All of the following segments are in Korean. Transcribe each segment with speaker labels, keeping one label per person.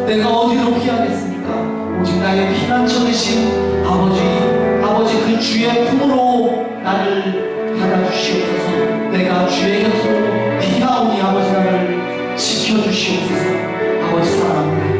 Speaker 1: 내가 어디로 피하겠습니까? 오직 나의 피난처 되신 아버지 그 주의 품으로 나를 받아주시옵소서. 내가 주의 곁으로 피하오니 아버지 나를 지켜주시옵소서. 아버지 사랑합니다.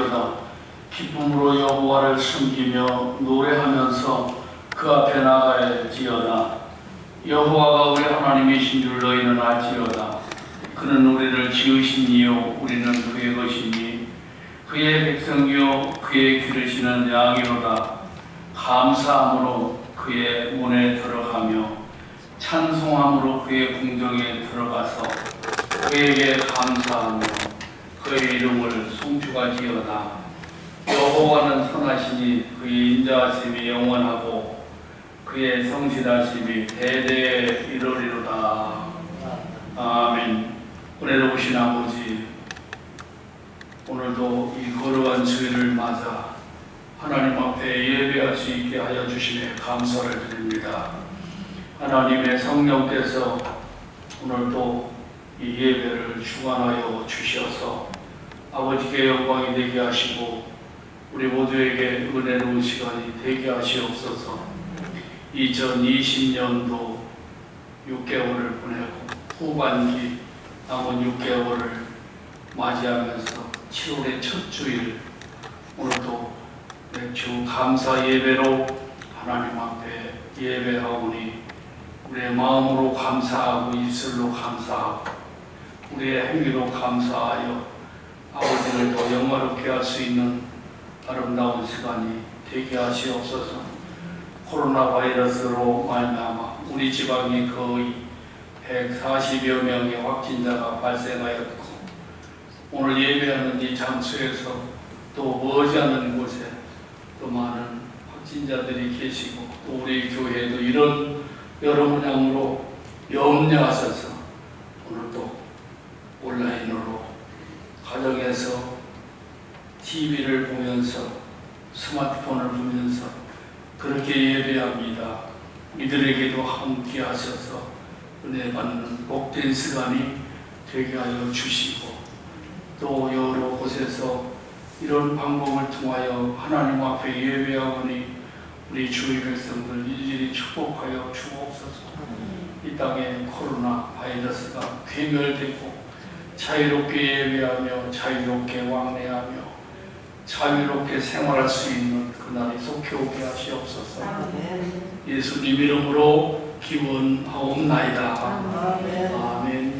Speaker 2: 할지어다. 기쁨으로 여호와를 섬기며 노래하면서 그 앞에 나갈지어다. 여호와가 우리 하나님이신 줄 너희는 알지어다. 그는 우리를 지으신 이요 우리는 그의 것이니 그의 백성이요 그의 기르시는 양이로다. 감사함으로 그의 문에 들어가며 찬송함으로 그의 궁정에 들어가서 그에게 감사하며 그의 이름을 송축하지어다. 여호와는 선하시니 그의 인자하심이 영원하고 그의 성실하심이 대대에 이르리로다. 아멘. 은혜로우신 아버지, 오늘도 이 거룩한 주일을 맞아 하나님 앞에 예배할 수 있게 하여 주시네 감사를 드립니다. 하나님의 성령께서 오늘도 이 예배를 주관하여 주셔서 아버지께 영광이 되게 하시고 우리 모두에게 은혜로운 시간이 되게 하시옵소서. 2020년도 6개월을 보내고 후반기 남은 6개월을 맞이하면서 7월의 첫 주일 오늘도 매주 감사 예배로 하나님 앞에 예배하오니 우리의 마음으로 감사하고 입술로 감사하고 우리의 행위로 감사하여 아버지를 더 영화롭게 할 수 있는 아름다운 시간이 되게 하시옵소서. 코로나 바이러스로 말미암아 우리 지방이 거의 140여 명의 확진자가 발생하였고 오늘 예배하는 이 장소에서 또 머지않은 곳에 또 많은 확진자들이 계시고 또 우리 교회도 이런 여러 문양으로 염려하셔서 오늘도 온라인으로 가정에서 TV를 보면서 스마트폰을 보면서 그렇게 예배합니다. 이들에게도 함께 하셔서 은혜 받는 복된 시간이 되게 하여 주시고 또 여러 곳에서 이런 방법을 통하여 하나님 앞에 예배하오니 우리 주의 백성들 일일이 축복하여 주옵소서. 이 땅에 코로나 바이러스가 괴멸되고 자유롭게 예배하며 자유롭게 왕래하며 자유롭게 생활할 수 있는 그날이 속히 오게 하시옵소서. 예수님 이름으로 기원하옵나이다. 아멘.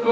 Speaker 3: 그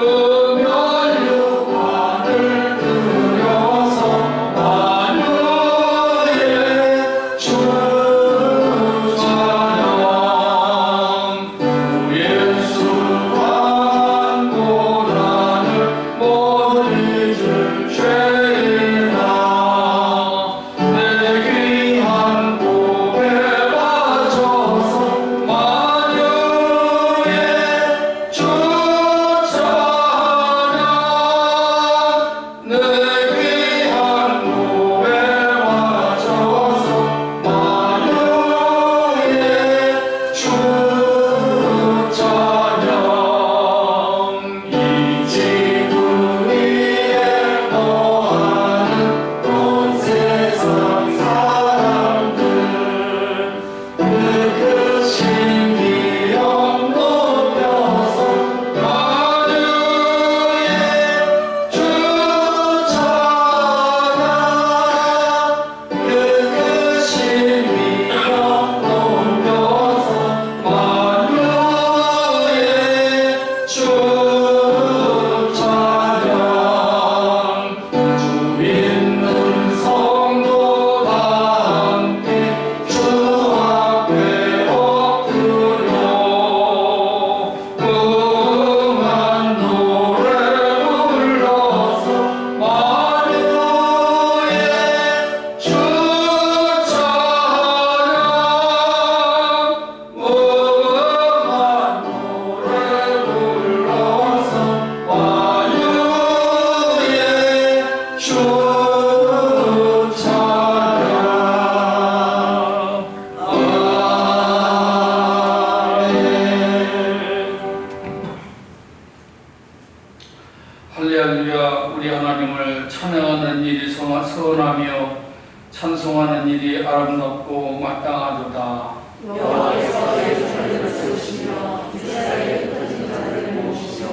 Speaker 2: 기뻐하며 찬송하는 일이 아름답고 마땅하도다.
Speaker 3: 여호와께서 내 자들을 세우시며 이스라엘에 흩어진 자들을 모으시며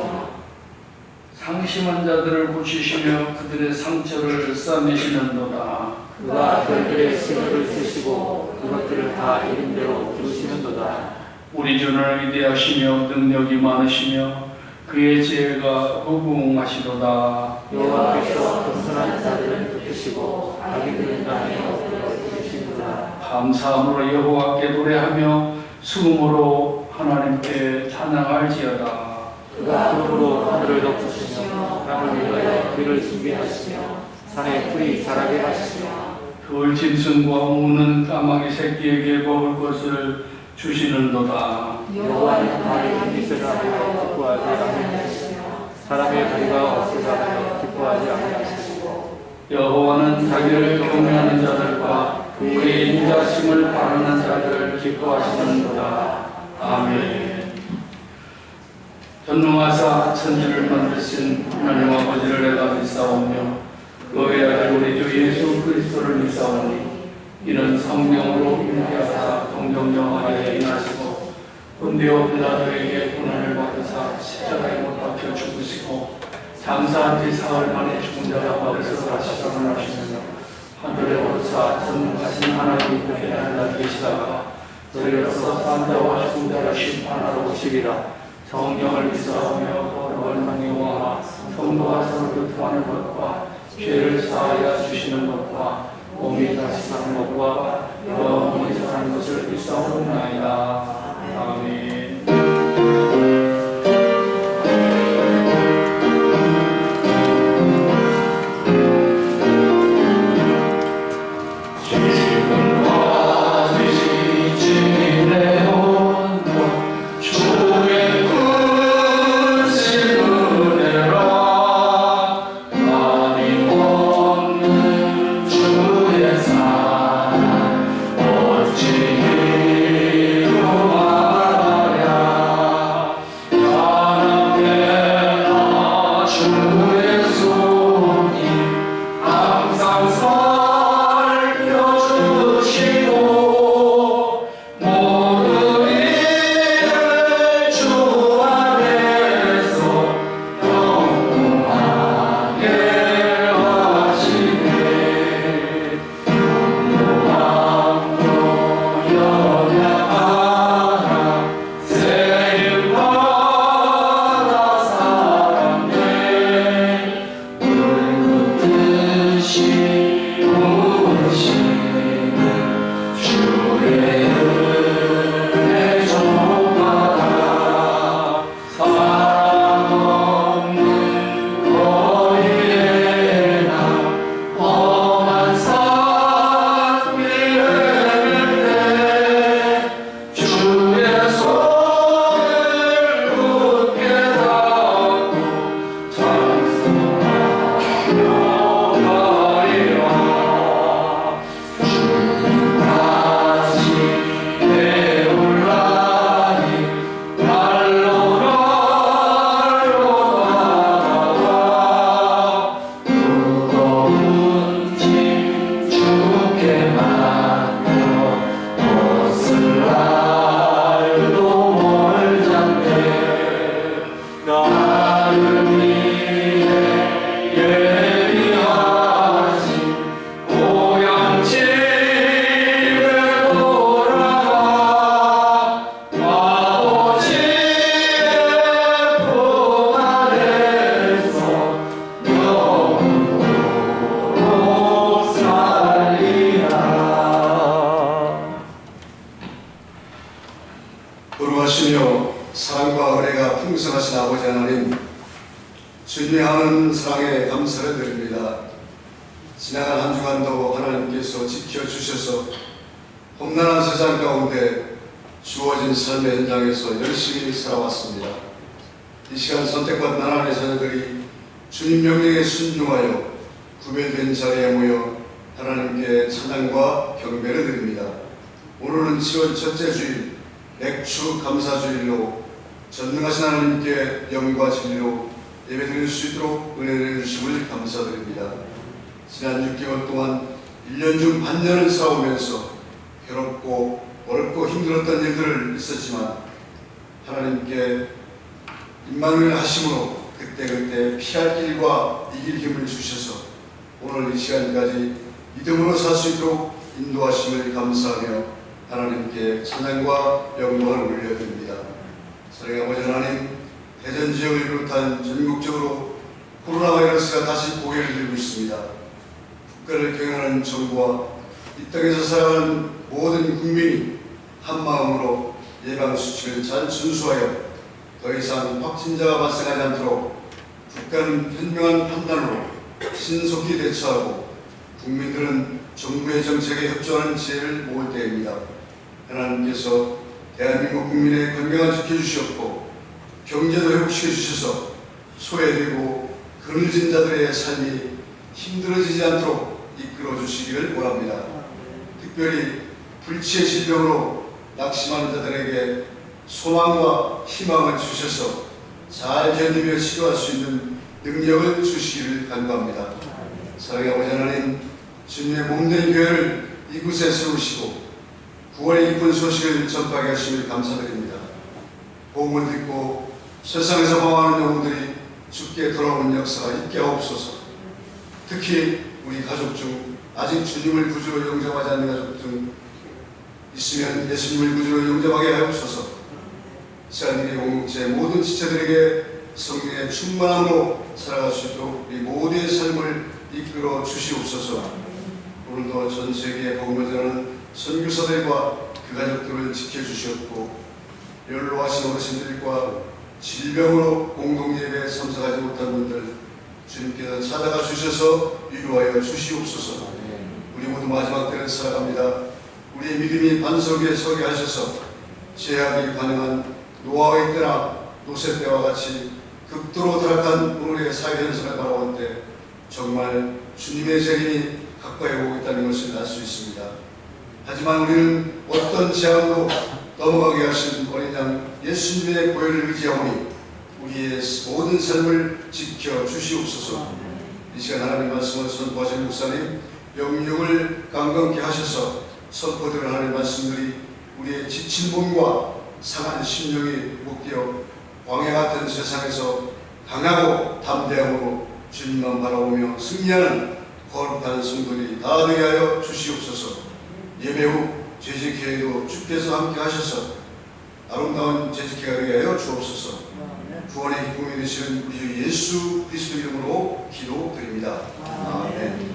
Speaker 2: 상심한 자들을 고치시며 그들의 상처를 싸매시는도다.
Speaker 3: 그가 그들의 시험을 쓰시고 그것들을 다 이름대로 부르시는도다.
Speaker 2: 우리 주는 위대하시며 능력이 많으시며 그의 지혜가 허무하시도다.
Speaker 3: 여호와께서 겸손한 자들을 붙드시고 악인들은 땅에 엎드리시는도다.
Speaker 2: 감사함으로 여호와께 노래하며 수금으로 하나님께 찬양할지어다.
Speaker 3: 그가 구름으로 하늘을 덮으시며 땅을 위하여 비를 준비하시며 산에 풀이 자라게 하시며
Speaker 2: 그 짐승과 우는 까마귀 새끼에게 먹을 것을 주시는도다.
Speaker 3: 여호와는 나의 힘있으라 하여 기뻐하지 아니하시며 사람의 다리가 없으라 하여 기뻐하지 아니하시고
Speaker 2: 여호와는 자기를 경외하는 자들과 그의 인자심을 바라는 자들을 기뻐하시는도다. 아멘. 전능하사 천지를 만드신 하나님 아버지를 내가 믿사오며 그의 아들 우리 주 예수 그리스도를 믿사오니 이는 성령으로 잉태하사 동정령하에 인하시고 본디오 빌라도에게 고난을 받으사 십자가에 못 박혀 죽으시고 장사한 지 사흘 만에 죽은 자 가운데서 다시 살아나시며 하늘에 오르사 전능하신 하나님 앞에 앉아 계시다가 저리로서 산자와 죽은 자를 심판하러 오시리라. 성령을 믿사오며 거룩한 성령과 성도가 서로 교통하는 것과 죄를 사하여 주시는 것과 몸이 다시 사는 것과 영원히 사는 것을 믿사옵나이다. 아멘.
Speaker 4: 거룩하시며 사랑과 은혜가 풍성하신 아버지 하나님, 주님의 하는 사랑에 감사를 드립니다. 지나간 한 주간도 하나님께서 지켜주셔서 험난한 세상 가운데 주어진 삶의 현장에서 열심히 살아왔습니다. 이 시간 선택받은 하나님의 자녀들이 주님 명령에 순종하여 구별된 자리에 모여 하나님께 찬양과 경배를 드립니다. 오늘은 7월 첫째 주일 맥주 감사주일로 전능하신 하나님께 영과 진리로 예배드릴 수 있도록 은혜를 주심을 감사드립니다. 지난 6개월 동안 1년 중 반년을 살아오면서 괴롭고 어렵고 힘들었던 일들을 있었지만 하나님께 임마누엘 하심으로 그때그때 피할 길과 이길 힘을 주셔서 오늘 이 시간까지 믿음으로 살 수 있도록 인도하심을 감사하며 하나님께 찬양과 영광을 올려드립니다. 사랑의 아버지 하나님, 대전 지역을 비롯한 전국적으로 코로나 바이러스가 다시 고개를 들고 있습니다. 국가를 경영하는 정부와 이 땅에서 살아가는 모든 국민이 한마음으로 예방수칙을 잘 준수하여 더 이상 확진자가 발생하지 않도록 국가는 현명한 판단으로 신속히 대처하고 국민들은 정부의 정책에 협조하는 지혜를 모을 때입니다. 하나님께서 대한민국 국민의 건강을 지켜주셨고 경제도 회복시켜 주셔서 소외되고 그늘진 자들의 삶이 힘들어지지 않도록 이끌어 주시기를 원합니다. 특별히 불치의 질병으로 낙심하는 자들에게 소망과 희망을 주셔서 잘 견디며 치료할 수 있는 능력을 주시기를 간구합니다. 사랑의 아버지 하나님, 주님의 몸된 교회를 이곳에 세우시고 9월의 기쁜 소식을 전파하게 하심을 감사드립니다. 복음을 듣고 세상에서 방황하는 영혼들이 주께 돌아오는 역사가 있게 하옵소서. 특히 우리 가족 중 아직 주님을 구주로 영접하지 않는 가족 중 있으면 예수님을 구주로 영접하게 하옵소서. 시간의 공동체 모든 지체들에게 성령의 충만함으로 살아갈 수 있도록 우리 모두의 삶을 이끌어 주시옵소서. 오늘도 전 세계에 복음을 전하는 선교사들과 그 가족들을 지켜주셨고 연로하신 어르신들과 질병으로 공동예배에 참석하지 못한 분들 주님께서 찾아가 주셔서 위로하여 주시옵소서. 우리 모두 마지막 때를 살아갑니다. 우리의 믿음이 반석에 서게 하셔서 제약이 가능한 노아의 때나 노세 때와 같이 극도로 타락한 오늘의 사회 현상을 바라볼 때 정말 주님의 재림이 가까이 오고 있다는 것을 알 수 있습니다. 하지만 우리는 어떤 재앙도 넘어가게 하신 어린 양 예수님의 보혈을 의지하오니 우리의 모든 삶을 지켜 주시옵소서. 이 시간 하나님 말씀을 선포하신 목사님 영육을 강건케 하셔서 선포되는 하나님 말씀들이 우리의 지친 몸과 상한 심령이 회복되어 광야 같은 세상에서 강하고 담대함으로 주님만 바라보며 승리하는 거룩한 성도들이 다 되게 하여 주시옵소서. 예배 후 재직회에도 주께서 함께 하셔서 아름다운 재직회가 되게 하여 주옵소서. 구원의 기쁨이 되시는 우리 주 예수 그리스도 이름으로 기도드립니다. 아멘.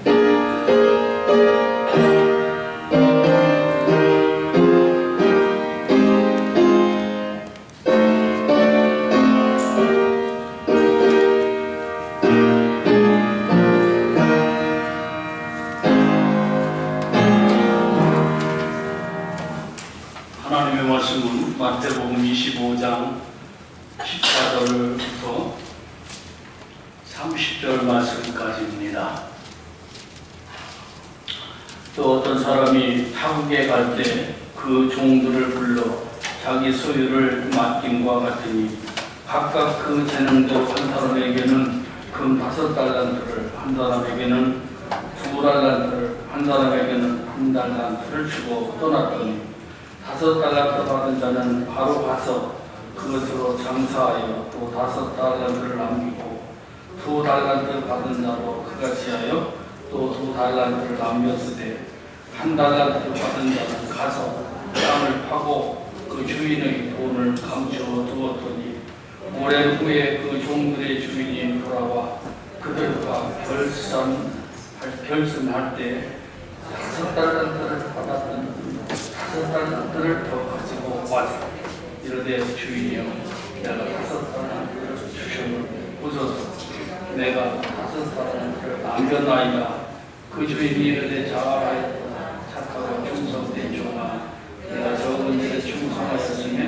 Speaker 2: 하나님의 말씀은 마태복음 25장 14절부터 30절 말씀까지입니다. 또 어떤 사람이 타국에 갈 때 그 종들을 불러 자기 소유를 맡김과 같으니 각각 그 재능대로 한 사람에게는 금 5달란트를, 한 사람에게는 2달란트를, 한 사람에게는 1달란트를 주고 떠났더니 5달란트 받은 자는 바로 가서 그것으로 장사하여 또 5달란트를 남기고 2달란트 받은 자도 그같이 하여 또 2달란트를 남겼으되 1달란트 받은 자는 가서 땅을 파고 그 주인의 돈을 감추어 두었더니 오랜 후에 그 종들의 주인이 돌아와 그들과 결승할 때 5달란트를 받았던 5달란트를 더 가지고 와서 이르되 주인이여 내가 5달란트를 주셨는데 보소서 내가 5달란트를 남겼나이다. 그 주인이 이르되 잘하였다. 착하고 충성된 종아 내가 적은 일에 충성하였으며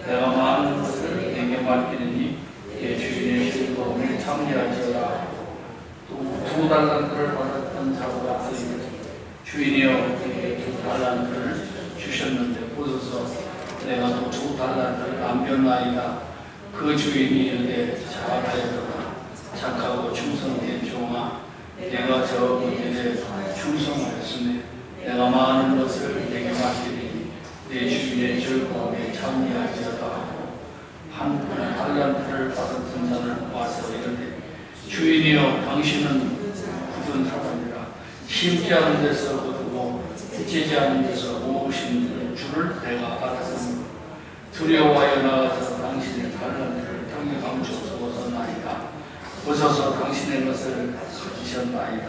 Speaker 2: 내가 많은 것을 내게 맡기느니 내 주인의 즐거움을 참여하리라. 또 2달란트를 받았던 자와 같으니 주인이여 내게 2달란트를 주셨는데 보소서 내가 또 2달란트를 남겼나이다. 그 주인이 이르되 잘하였다. 착하고 충성된 종아 내가 저 일에 충성하였으니 내가 많은 것을 내게 맡기니 내 주인의 즐거움에 참여할지어다 하고 한 푼의 달란트를 받았던 자는 와서 이르되 주인이여 당신은 굳은 사람이라 심지 않은 데서 거두고 해치지 않은 데서 모으신 줄을 내가 알았으므로 두려워하여 나가서 당신의 달란트를 땅에 감추어서나이다. 벗어서 당신의 것을 가지셨나이다.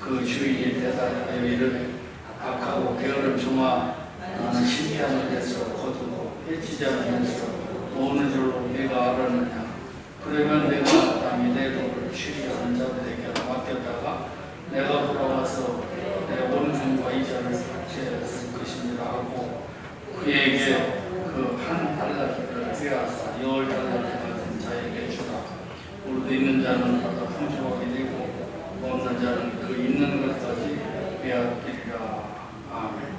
Speaker 2: 그 주인이 대답하여 이르되 악하고 게으름 중아 나는 심지 않은 데서 거두고 해치지 않은 데서 모으는 줄로 내가 알았느냐. 그러면 내가 남이 내 돈을 취리하는 자들에게 맡겼다가 내가 돌아와서 내 원금과 이자를 갚게 할 것이니라 하고 그에게 그 한 달란트를 빼앗아 10달란트 같은 자에게 주라. 우리도 있는 자는 받아 풍족하게 되고 없는 자는 그 있는 것까지 빼앗기리라. 아멘.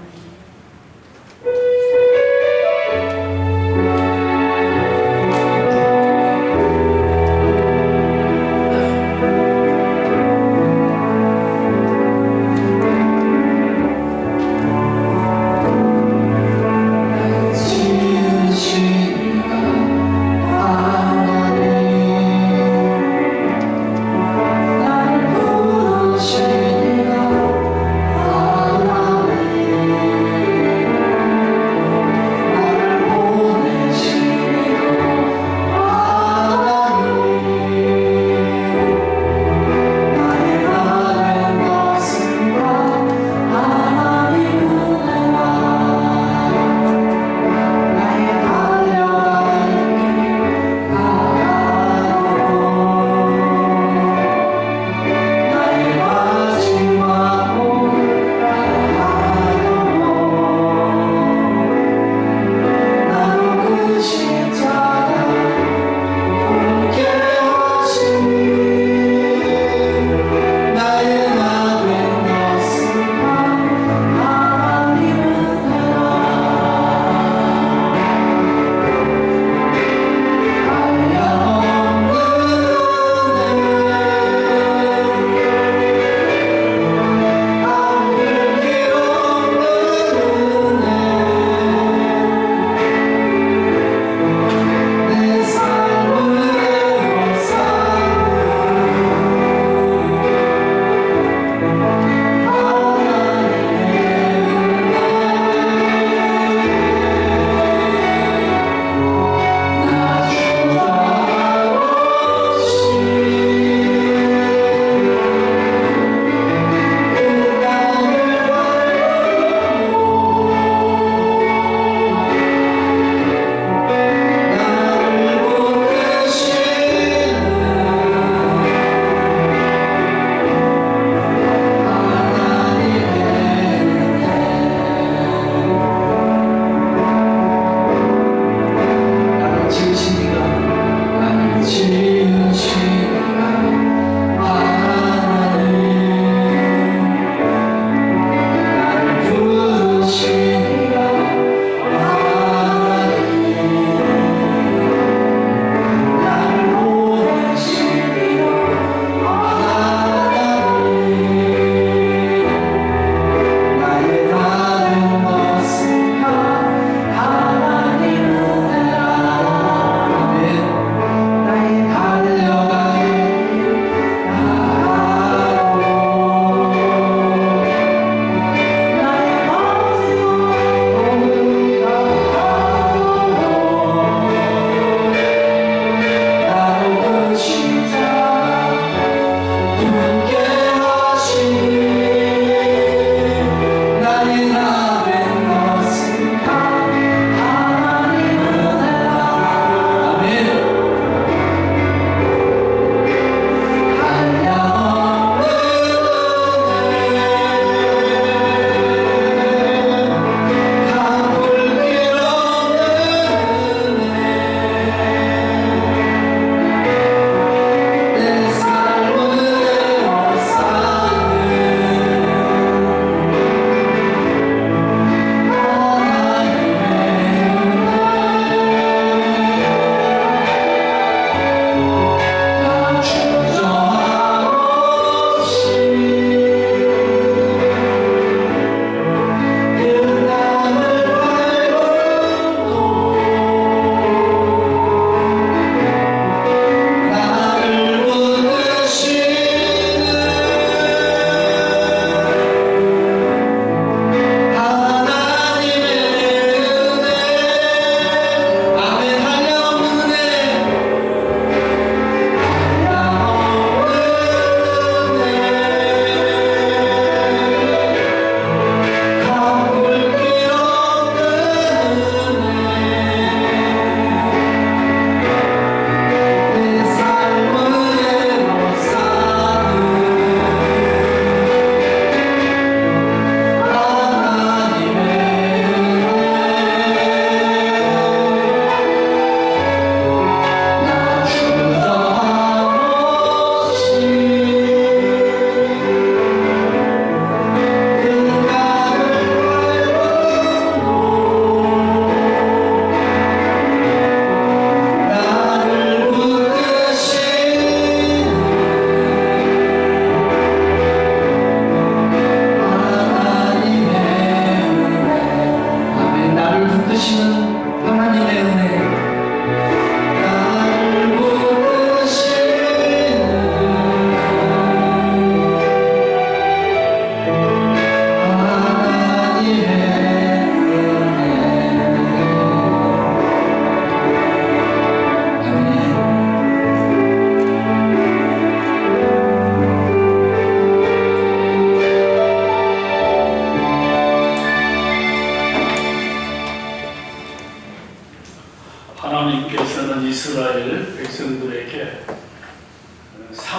Speaker 5: 나를 부르시니가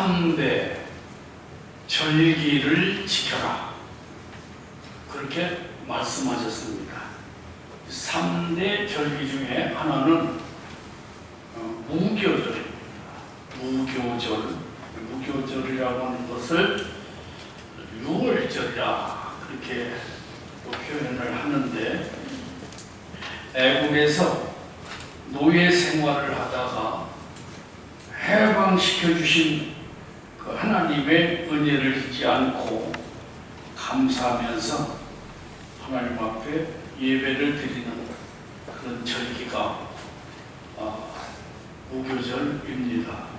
Speaker 2: 3대 절기를 지켜라. 그렇게 말씀하셨습니다. 3대 절기 중에 하나는 무교절입니다. 무교절이라고 하는 것을 유월절이라 그렇게 또 표현을 하는데, 애국에서 노예 생활을 하다가 해방시켜 주신 그 하나님의 은혜를 잊지 않고 감사하면서 하나님 앞에 예배를 드리는 그런 절기가 무교절입니다.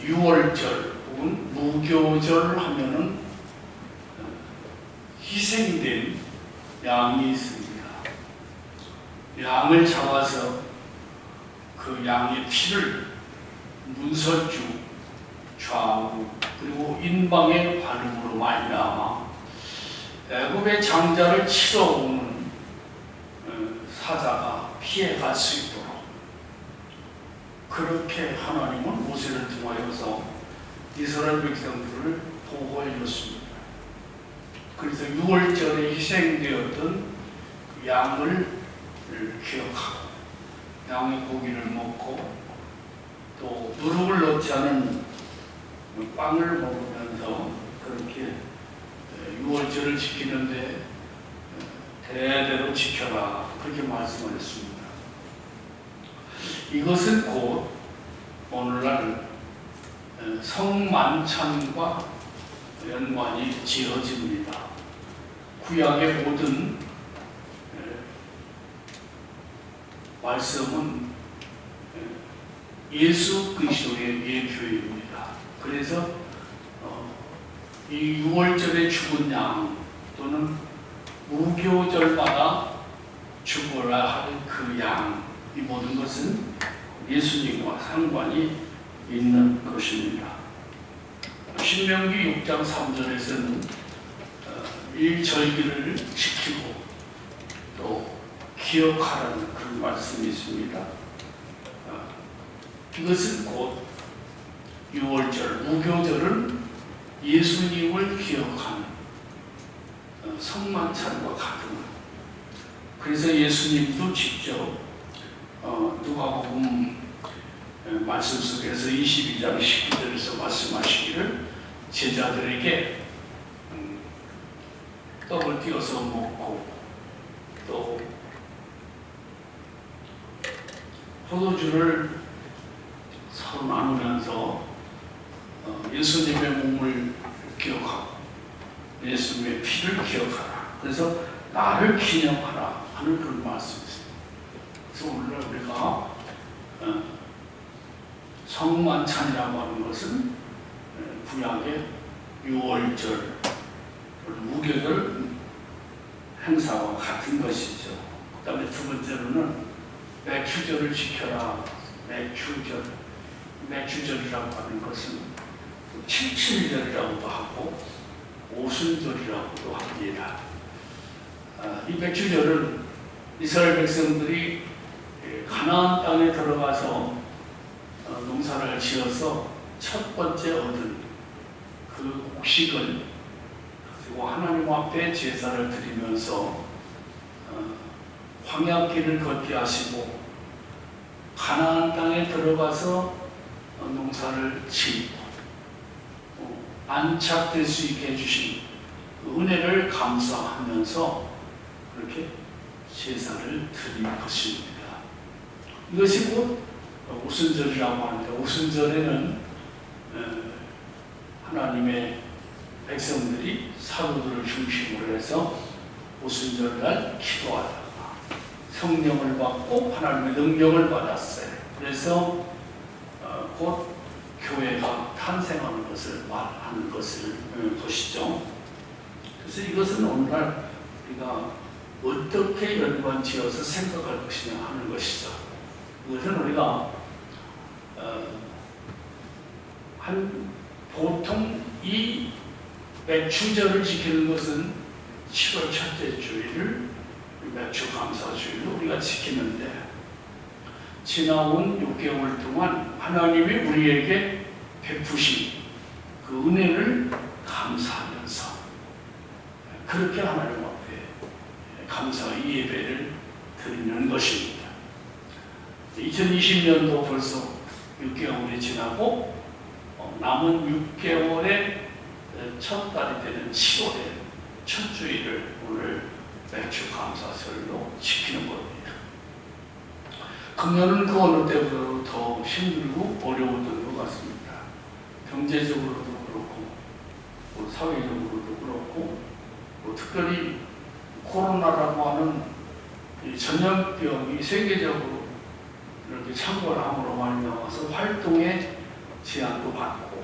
Speaker 2: 유월절 혹은 무교절 하면은 희생된 양이 있습니다. 양을 잡아서 그 양의 피를 문설주, 좌우 그리고 인방의 발음으로 말미암아 애굽의 장자를 치러오는 사자가 피해갈 수 있도록 그렇게 하나님은 모세를 통하여서 이스라엘 백성들을 보호해 줬습니다. 그래서 6월절에 희생되었던 양을 기억하고 양의 고기를 먹고 또 누룩을 넣지 않은 빵을 먹으면서 그렇게 6월절을 지키는데 대대로 지켜라 그렇게 말씀하셨습니다. 이것은 곧 오늘날 성만찬과 연관이 지어집니다. 구약의 모든 말씀은 예수 그리스도의 예표입니다. 그래서 이 6월절에 죽은 양 또는 무교절마다 죽어야 할 그 양, 이 모든 것은 예수님과 상관이 있는 것입니다. 신명기 6장 3절에서는 이 절기를 지키고 또 기억하라는 그런 말씀이 있습니다. 이것은 곧 6월절, 무교절은 예수님을 기억하는 성만찬과 같은. 그래서 예수님도 직접 누가복음 말씀 속에서 22장 19절에서 말씀하시기를 제자들에게 떡을 띄어서 먹고 또 포도주를 서로 나누면서 예수님의 몸을 기억하고 예수님의 피를 기억하라. 그래서 나를 기념하라 하는 그런 말씀이었습니다. 그래서 오늘날 우리가 성만찬이라고 하는 것은 구약의 6월절, 무교절 행사와 같은 것이죠. 그 다음에 두 번째로는 맥주절을 지켜라. 맥주절이라고 하는 것은 칠칠절이라고도 하고 오순절이라고도 합니다. 이 맥주절은 이스라엘 백성들이 가나안 땅에 들어가서 농사를 지어서 첫 번째 얻은 그 곡식을 그리고 하나님 앞에 제사를 드리면서 광야길을 걷게 하시고 가나안 땅에 들어가서 농사를 짓고 안착될 수 있게 해주신 그 은혜를 감사하면서 그렇게 제사를 드린 것입니다. 이것이 곧 오순절이라고 하는데, 오순절에는 하나님의 백성들이 사도들을 중심으로 해서 오순절날 기도하다가 성령을 받고 하나님의 능력을 받았어요. 그래서 곧 교회가 탄생하는 것을 말하는 것이죠. 그래서 이것은 오늘날 우리가 어떻게 연관지어서 생각할 것이냐 하는 것이죠. 이것은 우리가 보통 이 맥주절을 지키는 것은 7월 첫째 주일을 맥주 감사주일로 우리가 지키는데, 지나온 6개월 동안 하나님이 우리에게 베푸신 그 은혜를 감사하면서 그렇게 하나님 앞에 감사의 예배를 드리는 것입니다. 2020년도 벌써 6개월이 지나고 남은 6개월의 첫 달이 되는 7월의 첫 주일을 오늘 맥주 감사절로 지키는 겁니다. 금년은 그 어느 때보다도 더 힘들고 어려웠던 것 같습니다. 경제적으로도 그렇고 사회적으로도 그렇고 특별히 코로나라고 하는 이 전염병이 세계적으로 이렇게 창궐함으로 많이 나와서 활동에 제한도 받고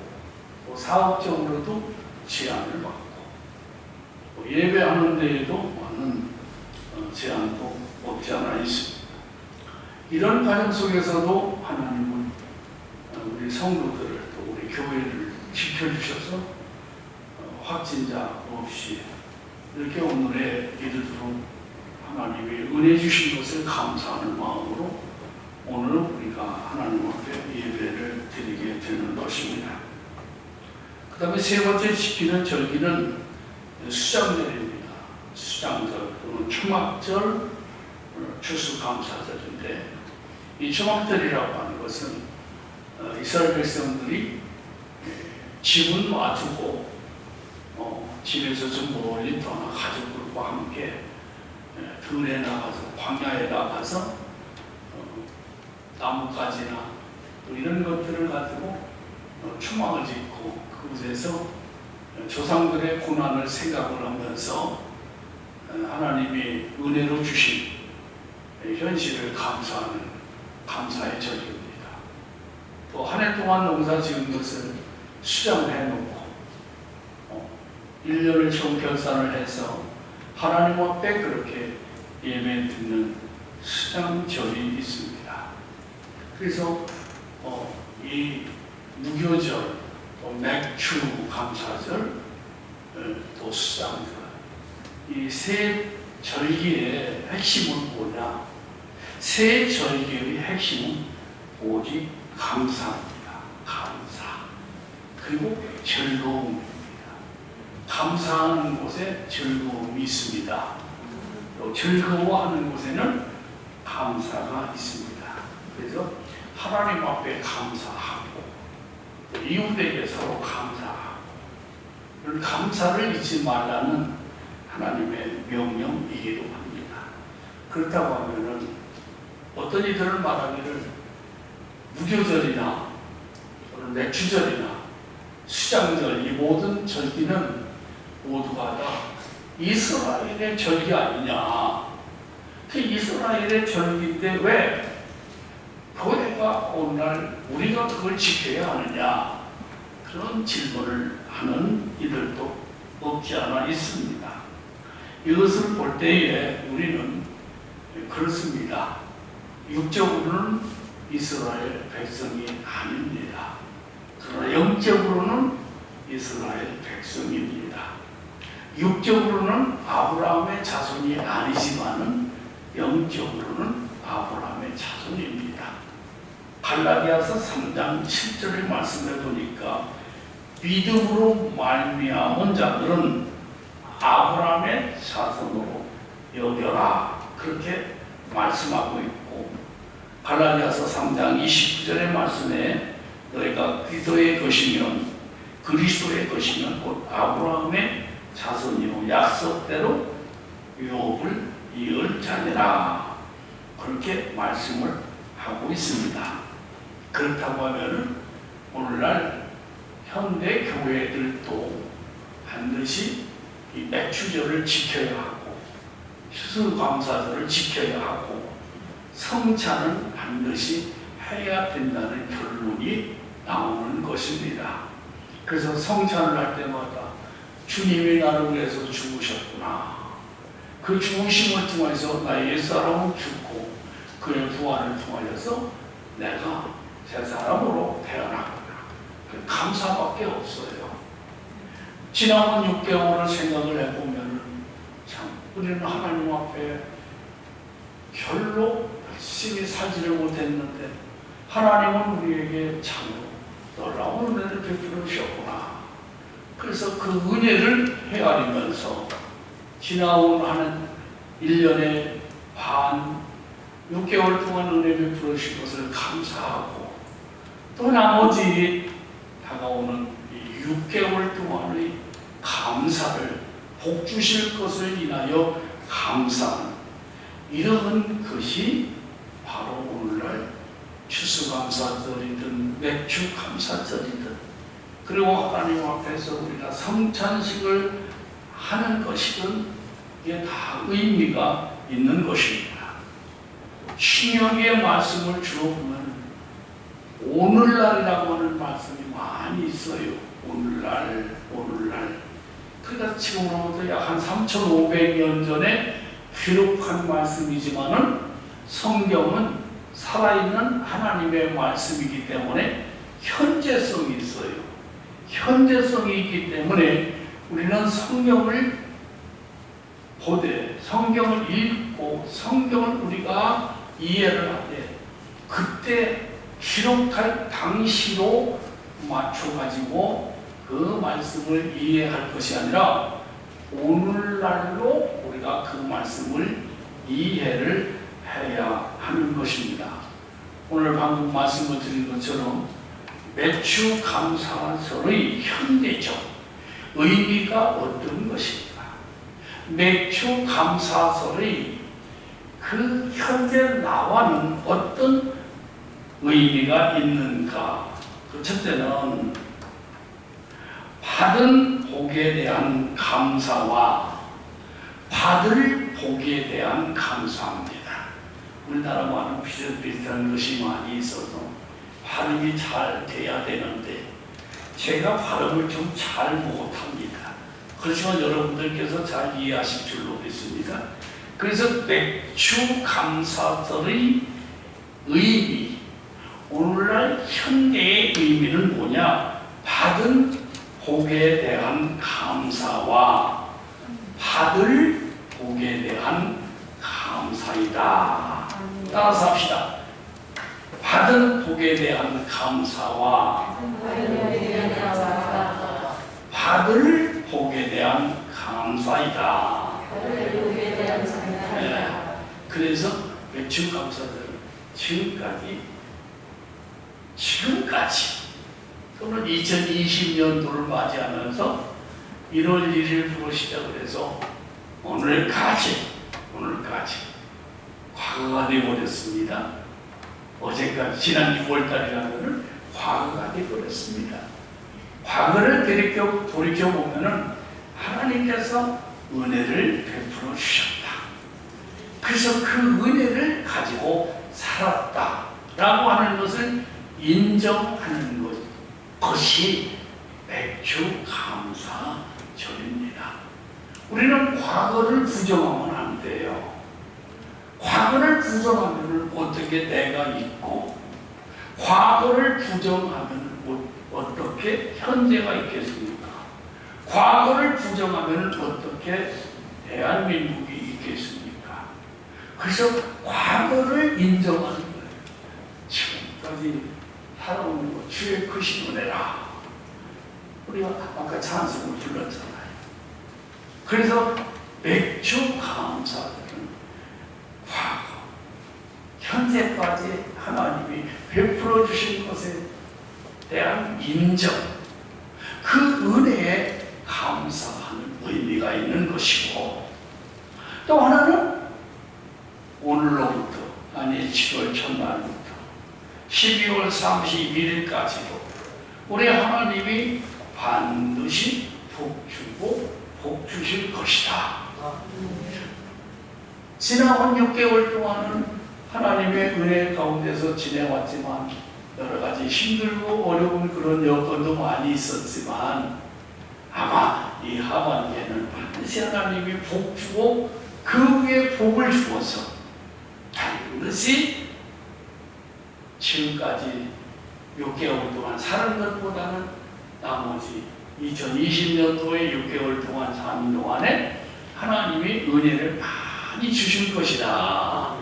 Speaker 2: 또 사업적으로도 제한을 받고 예배하는 데에도 많은 제한도 없지 않아 있습니다. 이런 과정 속에서도 하나님은 우리 성도들을 또 우리 교회를 지켜주셔서 확진자 없이 이렇게 오늘의 예배로 하나님이 은혜 주신 것을 감사하는 마음으로 오늘 우리가 하나님 앞에 예배를 드리게 되는 것입니다. 그 다음에 세 번째 지키는 절기는 수장절입니다. 수장절 또는 초막절, 추수감사절인데 이 초막절이라고 하는 것은 이스라엘 백성들이 집은 놔두고 집에서 좀 멀리 떠나 가족들과 함께 들에 나가서 광야에 나가서 나뭇가지나 또 이런 것들을 가지고 초막을 짓고 그곳에서 조상들의 고난을 생각을 하면서 하나님이 은혜로 주신 현실을 감사하는 감사의 절기입니다. 또 한 해 동안 농사 지은 것을 수장해 놓고 1년을 총 결산을 해서 하나님 앞에 그렇게 예배 드리는 수장절이 있습니다. 그래서 이 무교절, 또 맥주 감사절, 또 수장절 이 세 절기의 핵심은 뭐냐? 세 절기의 핵심은 오직 감사입니다. 감사. 그리고 즐거움입니다. 감사하는 곳에 즐거움이 있습니다. 또 즐거워하는 곳에는 감사가 있습니다. 그래서 하나님 앞에 감사하고 이웃에게 서로 감사하고 감사를 잊지 말라는 하나님의 명령이기도 합니다. 그렇다고 하면은 어떤 이들은 말하기를 무교절이나 또는 맥주절이나 수장절 이 모든 절기는 모두가 다 이스라엘의 절기 아니냐. 그 이스라엘의 절기인데 왜 교회가 오늘날 우리가 그걸 지켜야 하느냐. 그런 질문을 하는 이들도 없지 않아 있습니다. 이것을 볼 때에 우리는 그렇습니다. 육적으로는 이스라엘 백성이 아닙니다. 그러나 영적으로는 이스라엘 백성입니다. 육적으로는 아브라함의 자손이 아니지만은 영적으로는 아브라함의 자손입니다. 갈라디아서 3장 7절의 말씀을 보니까 믿음으로 말미암은 자들은 아브라함의 자손으로 여겨라 그렇게 말씀하고 있고 갈라디아서 3장 29절의 말씀에 너희가 그리스도의 것이면 곧 아브라함의 자손이요 약속대로 유업을 이을 자니라 그렇게 말씀을 하고 있습니다. 그렇다고 하면 오늘날 현대 교회들도 반드시 이 맥주절을 지켜야 하고 추수감사절을 지켜야 하고 성찬은 반드시 해야 된다는 결론이 나오는 것입니다. 그래서 성찬을 할 때마다 주님이 나를 위해서 죽으셨구나. 그 죽으심을 통해서 나의 옛사람은 죽고 그의 부활을 통하여서 내가 새 사람으로 태어났구나. 그 감사밖에 없어요. 지나온 6개월을 생각을 해보면 참 우리는 하나님 앞에 별로 열심히 살지를 못했는데 하나님은 우리에게 자녀, 놀라운 은혜를 베풀어 주셨구나. 그래서 그 은혜를 헤아리면서 지나온 한 1년의 반 6개월 동안 은혜 베풀어 주신 것을 감사하고 또 나머지 다가오는 이 6개월 동안의 감사를 복 주실 것을 인하여 감사하는 이런 것이 바로 오늘날 추수감사절이든 맥주감사절이든 그리고 하나님 앞에서 우리가 성찬식을 하는 것이든 이게 다 의미가 있는 것입니다. 신약의 말씀을 주로 보면 오늘날이라고 하는 말씀이 많이 있어요. 오늘날. 그러니까 지금으로부터 약 한 3,500년 전에 기록한 말씀이지만은 성경은 살아있는 하나님의 말씀이기 때문에 현재성이 있어요. 현재성이 있기 때문에 우리는 성경을 보되 성경을 읽고 성경을 우리가 이해를 하되 그때 기록할 당시로 맞춰가지고 그 말씀을 이해할 것이 아니라 오늘날로 우리가 그 말씀을 이해를 해야 하는 것입니다. 오늘 방금 말씀을 드린 것처럼 맥주감사절의 현대적 의미가 어떤 것입니까? 맥주감사절의 그 현재 나와는 어떤 의미가 있는가? 그 첫째는 받은 복에 대한 감사와 받을 복에 대한 감사합니다. 우리나라와는 비슷비슷한 것이 많이 있어서 발음이 잘 돼야 되는데 제가 발음을 좀 잘 못합니다. 그렇지만 여러분들께서 잘 이해하실 줄로 믿습니다. 그래서 맥주감사절의 의미, 오늘날 현대의 의미는 뭐냐? 받은 복에 대한 감사와 받을 복에 대한 감사이다. 따라서 합시다. 받은 복에 대한 감사와 받을 복에 대한 감사이다. 네. 그래서 맥주감사절은 지금까지 또는 2020년도를 맞이하면서 1월 1일부터 시작을 해서 오늘까지 과거가 되어버렸습니다. 어제까지 지난 6월달이라면 과거가 되어버렸습니다. 과거를 돌이켜보면 하나님께서 은혜를 베풀어 주셨다. 그래서 그 은혜를 가지고 살았다라고 하는 것을 인정하는 것이 맥주감사절입니다. 우리는 과거를 부정하면 안 돼요. 과거를 부정하면 어떻게 내가 있고 과거를 부정하면 어떻게 현재가 있겠습니까? 과거를 부정하면 어떻게 대한민국이 있겠습니까? 그래서 과거를 인정하는 거예요. 지금까지 살아오는 것 주의 크신 은혜라. 우리가 아까 찬송을 불렀잖아요. 그래서 맥주감사절은 과거, 현재까지 하나님이 베풀어 주신 것에 대한 인정, 그 은혜에 감사하는 의미가 있는 것이고, 또 하나는 오늘로부터, 아니 7월 첫날부터 12월 31일까지도 우리 하나님이 반드시 복 주고 복 주실 것이다. 지나온 6개월 동안은 하나님의 은혜 가운데서 지내왔지만 여러 가지 힘들고 어려운 그런 여건도 많이 있었지만 아마 이 하반기에는 반드시 하나님이 복 주고 그 위에 복을 주어서 반드시 지금까지 6개월 동안 사는 것보다는 나머지 2020년도에 6개월 동안 사는 동안에 하나님이 은혜를 많이 주실 것이다.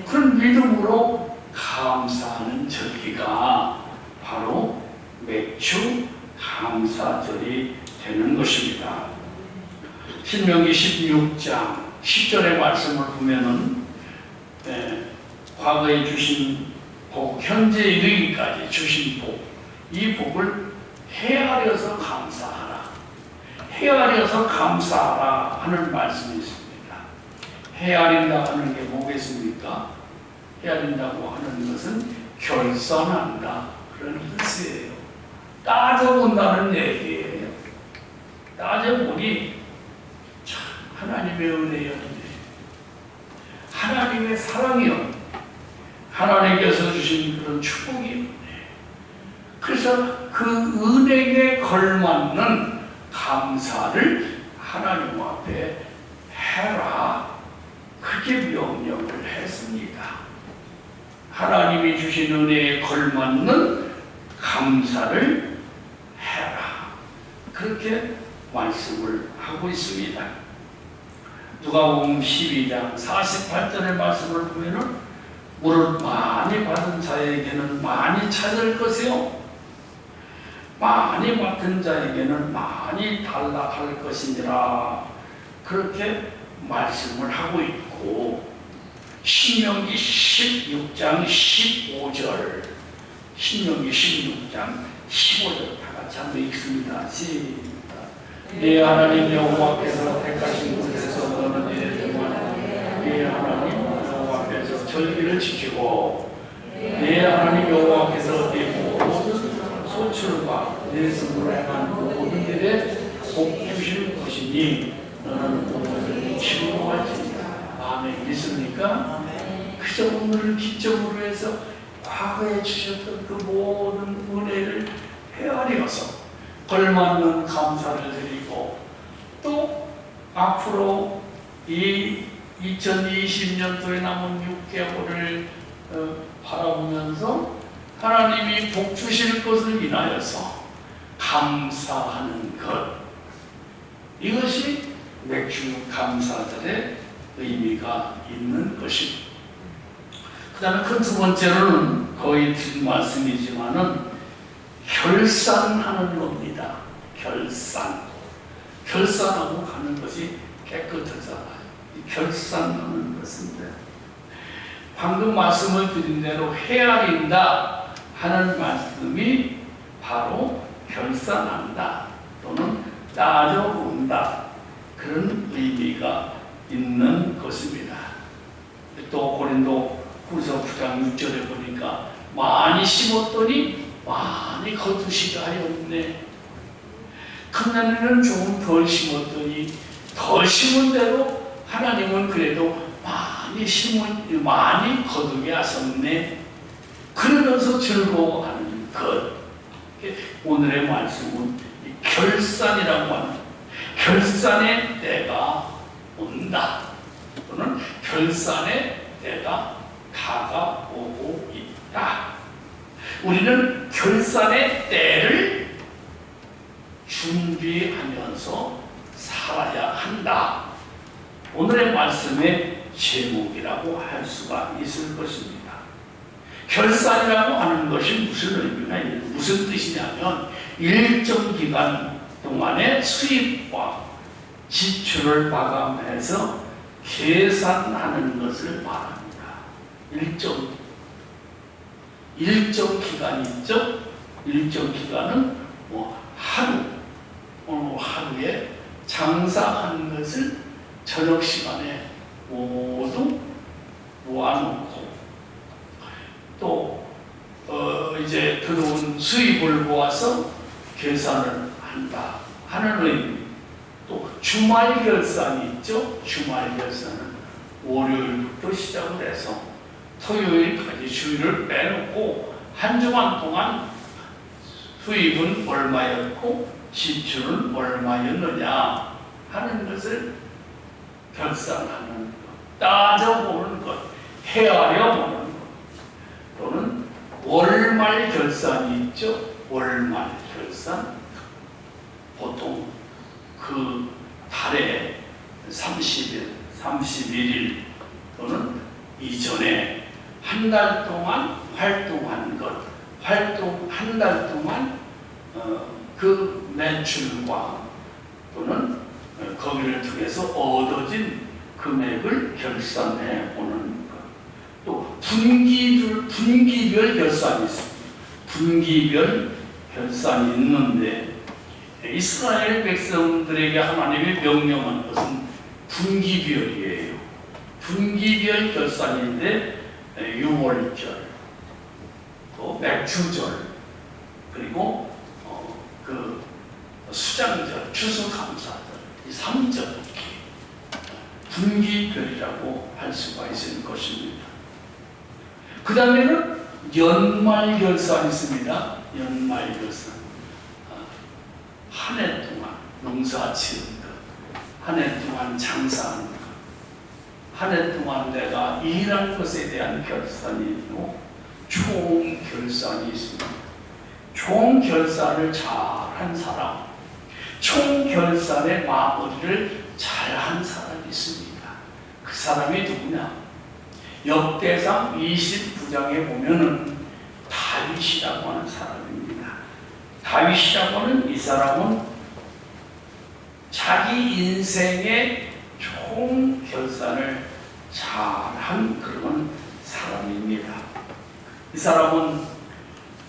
Speaker 2: 그런 믿음으로 감사하는 절기가 바로 매주 감사절이 되는 것입니다. 신명기 16장 10절의 말씀을 보면은 과거에 주신 복, 현재 이르기까지 주신 복, 이 복을 헤아려서 감사하라, 헤아려서 감사하라 하는 말씀이 있습니다. 헤아린다 하는 게 뭐겠습니까? 헤아린다고 하는 것은 결산한다 그런 뜻이에요. 따져본다는 얘기예요. 따져보니 참 하나님의 은혜였네, 하나님의 사랑이었네, 하나님께서 주신 그런 축복이었네. 그래서 그 은혜에 걸맞는 감사를 하나님 앞에 해라, 그렇게 명령을 했습니다. 하나님이 주신 은혜에 걸맞는 감사를 해라, 그렇게 말씀을 하고 있습니다. 누가복음 12장 48절의 말씀을 보면은 무릇 많이 받은 자에게는 많이 찾을 것이요 많이 맡은 자에게는 많이 달라 할 것이니라, 그렇게 말씀을 하고 있고, 신명기 16장 15절, 신명기 16장 15절 다 같이 한번 읽습니다. 시작. 네 하나님 여호와께서 택하신 곳에서 너는 네 하나님 여호와께서 절기를 지키고, 네 하나님 여호와께서 네 모든 소출과 내 손으로 행한 모든 일에 복 주실 것이니 너는 오늘을 즐거워할지니라. 아멘. 믿습니까? 그저 오늘을 기점으로 해서 과거에 주셨던 그 모든 은혜를 헤아려서 걸맞는 감사를 드리고, 또 앞으로 이 2020년도에 남은 6개월을 바라보면서 하나님이 복 주실 것을 인하여서 감사하는 것, 이것이 맥주 감사절의 의미가 있는 것입니다. 그 다음에 그 두 번째로는 거의 드린 말씀이지만은 결산하는 겁니다. 결산하고 가는 것이 깨끗하잖아요. 이 결산하는 것인데, 방금 말씀을 드린 대로 헤아린다 하는 말씀이 바로 결산한다 또는 따져본다, 그런 의미가 있는 것입니다. 또 고린도 후서 9장 6절에 보니까 많이 심었더니 많이 거두시게 하였네. 금년에는 조금 덜 심었더니 덜 심은 대로 하나님은 그래도 많이 거두게 하셨네. 그러면서 즐거워하는 것. 오늘의 말씀은 결산이라고 하는, 결산의 때가 온다 또는 결산의 때가 다가오고 있다. 우리는 결산의 때를 준비하면서 살아야 한다. 오늘의 말씀의 제목이라고 할 수가 있을 것입니다. 결산이라고 하는 것이 무슨 의미가 있는, 무슨 뜻이냐면 일정 기간 동안의 수입과 지출을 마감해서 계산하는 것을 말합니다. 일정 기간이 있죠. 일정 기간은 하루에 장사한 것을 저녁 시간에 모두 모아놓고, 또 이제 들어온 수입을 모아서 계산을 한다 하는 의미. 또 주말 결산이 있죠. 주말 결산은 월요일부터 시작을 해서 토요일까지 주일을 빼놓고 한 주간 동안 수입은 얼마였고 지출은 얼마였느냐 하는 것을 결산하는 것, 따져보는 것, 헤아려보는 것. 또는 월말 결산이 있죠. 월말 결산, 보통 그 달에 30일, 31일 또는 이전에 한 달 동안 활동한 것, 한 달 동안 그 매출과 또는 거기를 통해서 얻어진 금액을 결산해 오는 것. 또 분기별 결산이 있습니다. 분기별 결산이 있는데 이스라엘 백성들에게 하나님이 명령한 것은 분기별이에요. 분기별 결산인데 6월절, 또 맥주절, 그리고 그 수장절, 추수감사절, 이 3절 분기별이라고 할 수가 있을 것입니다. 그 다음에는 연말결산이 있습니다. 연말결산. 한 해 동안 농사 지은 것, 한 해 동안 장사한 것, 한 해 동안 내가 일한 것에 대한 결산이 있고 총결산이 있습니다. 총결산을 잘한 사람, 총결산의 마무리를 잘한 사람이 있습니다. 그 사람이 누구냐? 역대상 29장에 보면은 다윗이라고 하는 사람입니다. 다윗이라고 하는 이 사람은 자기 인생의 총결산을 잘한 그런 사람입니다. 이 사람은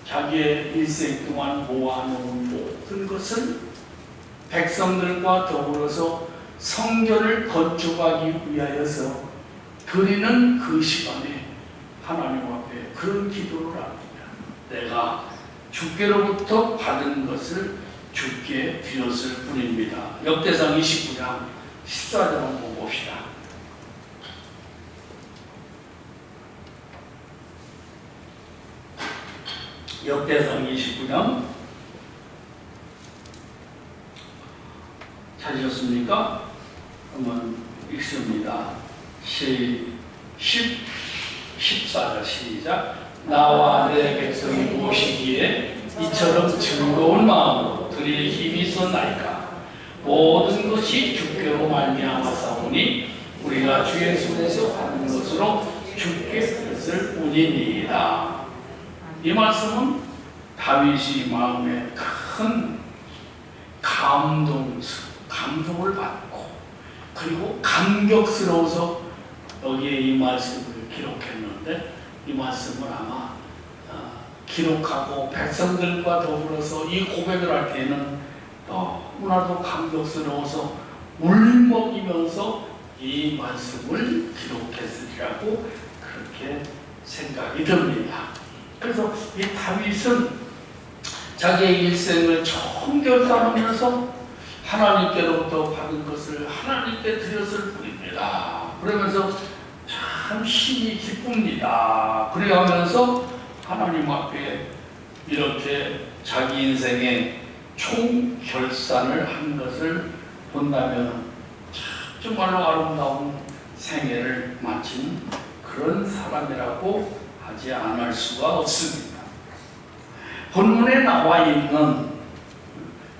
Speaker 2: 자기의 일생 동안 모아놓은 모든 것을 백성들과 더불어서 성전을 건축하기 위하여서 드리는 그 시간에 하나님 앞에 그런 기도를 합니다. 내가 주께로부터 받은 것을 주께 드렸을 뿐입니다. 역대상 29장 14절 한번 봅시다. 역대상 29장 찾으셨습니까? 한번 읽습니다. 14절 시작. 나와 내 백성이 모시기에 이처럼 즐거운 마음으로 드릴 힘이 있었나이까. 모든 것이 주께로 말미암았사오니 우리가 주의 손에서 받은 것으로 주께 드렸을 뿐이니이다. 이 말씀은 다윗이 마음에 큰 감동을 받고 그리고 감격스러워서 여기에 이 말씀을 기록했는데 이 말씀을 아마 기록하고 백성들과 더불어서 이 고백을 할 때는 너무나도 감격스러워서 울먹이면서 이 말씀을 기록했으리라고 그렇게 생각이 듭니다. 그래서 이 다윗은 자기의 일생을 총결산하면서 하나님께로부터 받은 것을 하나님께 드렸을 뿐입니다. 그러면서 참 심히 기쁩니다. 그래하면서 하나님 앞에 이렇게 자기 인생의 총결산을 한 것을 본다면 정말로 아름다운 생애를 마친 그런 사람이라고 하지 않을 수가 없습니다. 본문에 나와 있는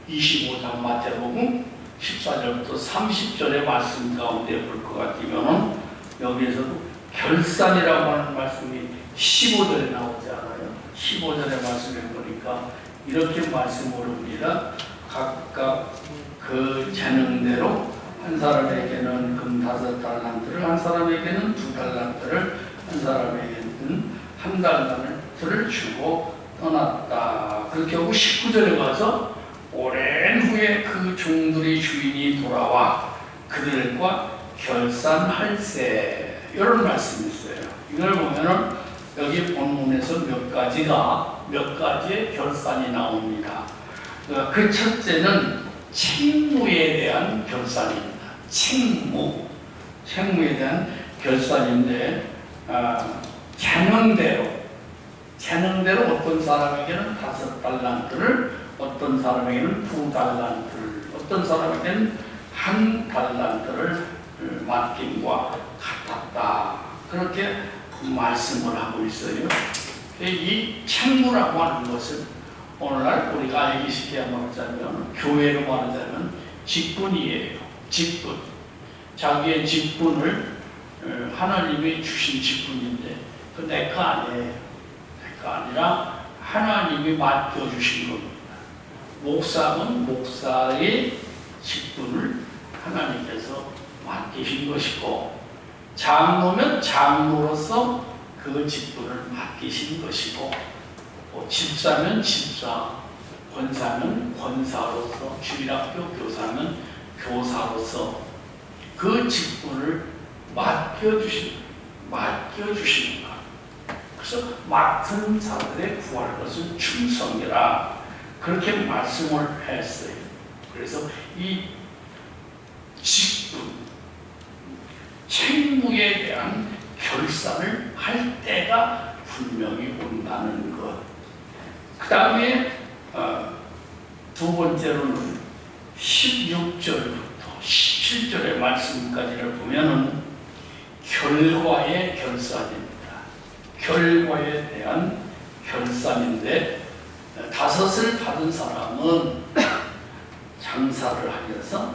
Speaker 2: 25장 마태복음 14절부터 30절의 말씀 가운데 볼 것 같으면 여기에서도 결산이라고 하는 말씀이 15절에 나오지 않아요. 15절의 말씀을 보니까 이렇게 말씀을 합니다. 각각 그 재능대로 한 사람에게는 금 5달란트를, 한 사람에게는 2달란트를, 한 사람에게는 1달란트를 주고 떠났다. 그렇게 하고 19절에 가서 오랜 후에 그 종들이 주인이 돌아와 그들과 결산할세, 이런 말씀이 있어요. 이걸 보면은 여기 본문에서 몇 가지의 결산이 나옵니다. 그 첫째는 책무에 대한 결산입니다. 책무에 대한 결산인데 재능대로 어떤 사람에게는 5달란트를, 어떤 사람에게는 2달란트를, 어떤 사람에게는 1달란트를 맡김과 같았다. 그렇게 말씀을 하고 있어요. 이 책무라고 하는 것은 오늘날 우리가 알기 쉽게 말하자면, 교회로 말하자면 직분이에요. 직분. 자기의 직분을 하나님이 주신 직분인데 그 내 거 아니에요. 내 거 아니라 하나님이 맡겨주신 겁니다. 목사는 목사의 직분을 하나님께서 맡기신 것이고, 장로면 장로로서 그 직분을 맡기신 것이고, 집사면 집사, 권사면 권사로서, 주일학교 교사면 교사로서 그 직분을 맡겨주시는 것. 그래서 맡은 자들의 구할 것은 충성이라 그렇게 말씀을 했어요. 그래서 이 직분, 책무에 대한 결산을 할 때가 분명히 온다는 것. 그 다음에 두 번째로는 16절부터 17절의 말씀까지를 보면은 결과의 결산입니다. 결과에 대한 결산인데, 5을 받은 사람은 장사를 하면서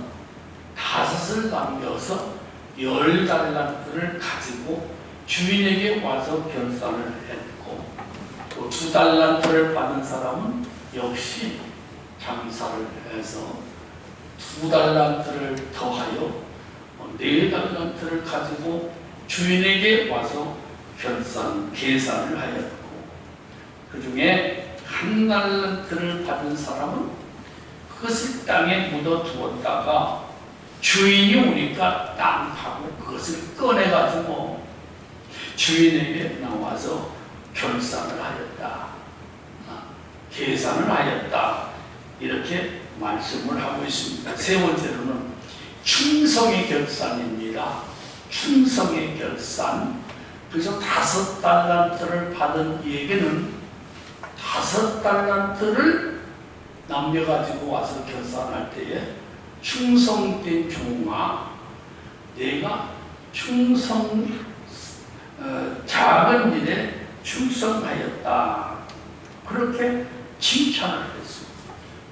Speaker 2: 5을 남겨서 10달란트를 가지고 주인에게 와서 결산을 했고, 또 2달란트를 받은 사람은 역시 장사를 해서 2달란트를 더하여 4달란트를 가지고 주인에게 와서 계산을 하였고, 그 중에 1달란트를 받은 사람은 그것을 땅에 묻어두었다가 주인이 오니까 땅하고 그것을 꺼내가지고 주인에게 나와서 결산을 하였다, 계산을 하였다, 이렇게 말씀을 하고 있습니다. 세 번째로는 충성의 결산입니다. 충성의 결산. 그래서 5달란트를 받은 이에게는 5달란트를 남겨가지고 와서 결산할 때에 충성된 종아, 내가 작은 일에 충성하였다, 그렇게 칭찬을 했습니다.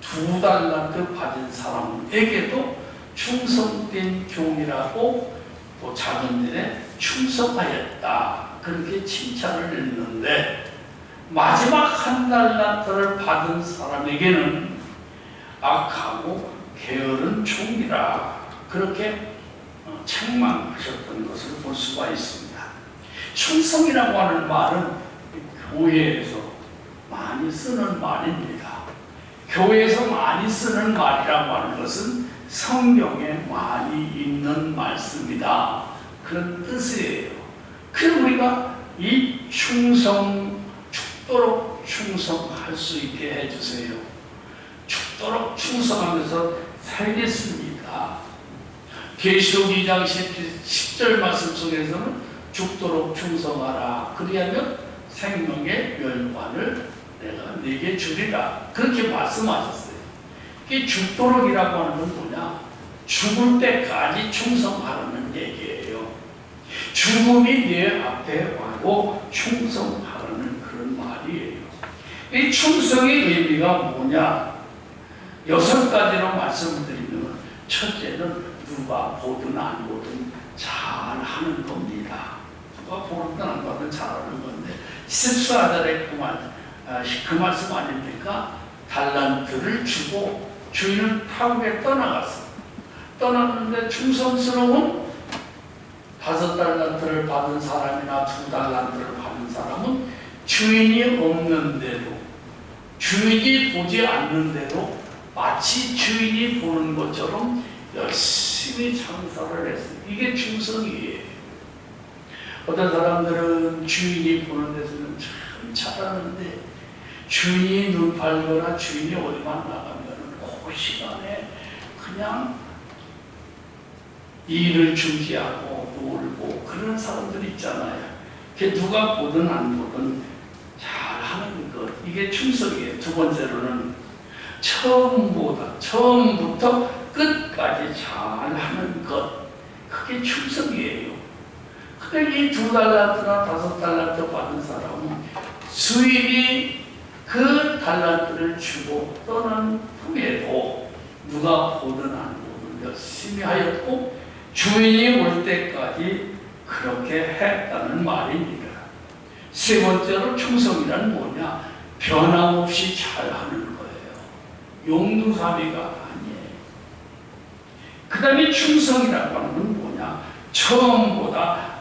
Speaker 2: 2달란트 받은 사람에게도 충성된 종이라고, 또 작은 일에 충성하였다, 그렇게 칭찬을 했는데, 마지막 1달란트를 받은 사람에게는 악하고 게으른 종이라 그렇게 책망하셨던 것을 볼 수가 있습니다. 충성이라고 하는 말은 교회에서 많이 쓰는 말입니다. 교회에서 많이 쓰는 말이라고 하는 것은 성경에 많이 있는 말씀이다, 그런 뜻이에요. 그럼 우리가 이 죽도록 충성할 수 있게 해주세요. 죽도록 충성하면서 살겠습니다. 계시록 2장 10절 말씀 속에서는 죽도록 충성하라, 그리하면 생명의 멸관을 내가 네게 주리라, 그렇게 말씀하셨어요. 이 죽도록이라고 하는 건 뭐냐? 죽을 때까지 충성하라는 얘기예요. 죽음이 내 앞에 와도 충성하라는 그런 말이에요. 이 충성의 의미가 뭐냐? 6가지로 말씀을 드리면, 첫째는 누가 보든 안 보든 잘하는 겁니다. 누가 보든 안 보든 잘하는 건데, 14절에 그 말씀 아닙니까? 달란트를 주고 주인은 타국에 떠나갔어. 떠났는데 충성스러운 5달란트를 받은 사람이나 2달란트를 받은 사람은 주인이 없는데도, 주인이 보지 않는데도 마치 주인이 보는 것처럼 열심히 장사를 했어요. 이게 충성이에요. 어떤 사람들은 주인이 보는 데서는 참 잘하는데, 주인이 눈 팔거나 주인이 어디만 나가면 그 시간에 그냥 일을 중지하고 놀고 그런 사람들 있잖아요. 그게 누가 보든 안 보든 잘하는 것, 이게 충성이에요. 두 번째로는 처음부터 끝까지 잘하는 것, 그게 충성이에요. 근데 이 2달란트나 5달란트 받은 사람은 수입이 그 달란트를 주고 떠난 후에도 누가 보든 안 보든 열심히 하였고 주인이 올 때까지 그렇게 했다는 말입니다. 세 번째로 충성이란 뭐냐? 변함없이 잘하는 거예요. 용두사미가 아니에요. 그 다음에 충성이라고 하는 건 뭐냐? 처음보다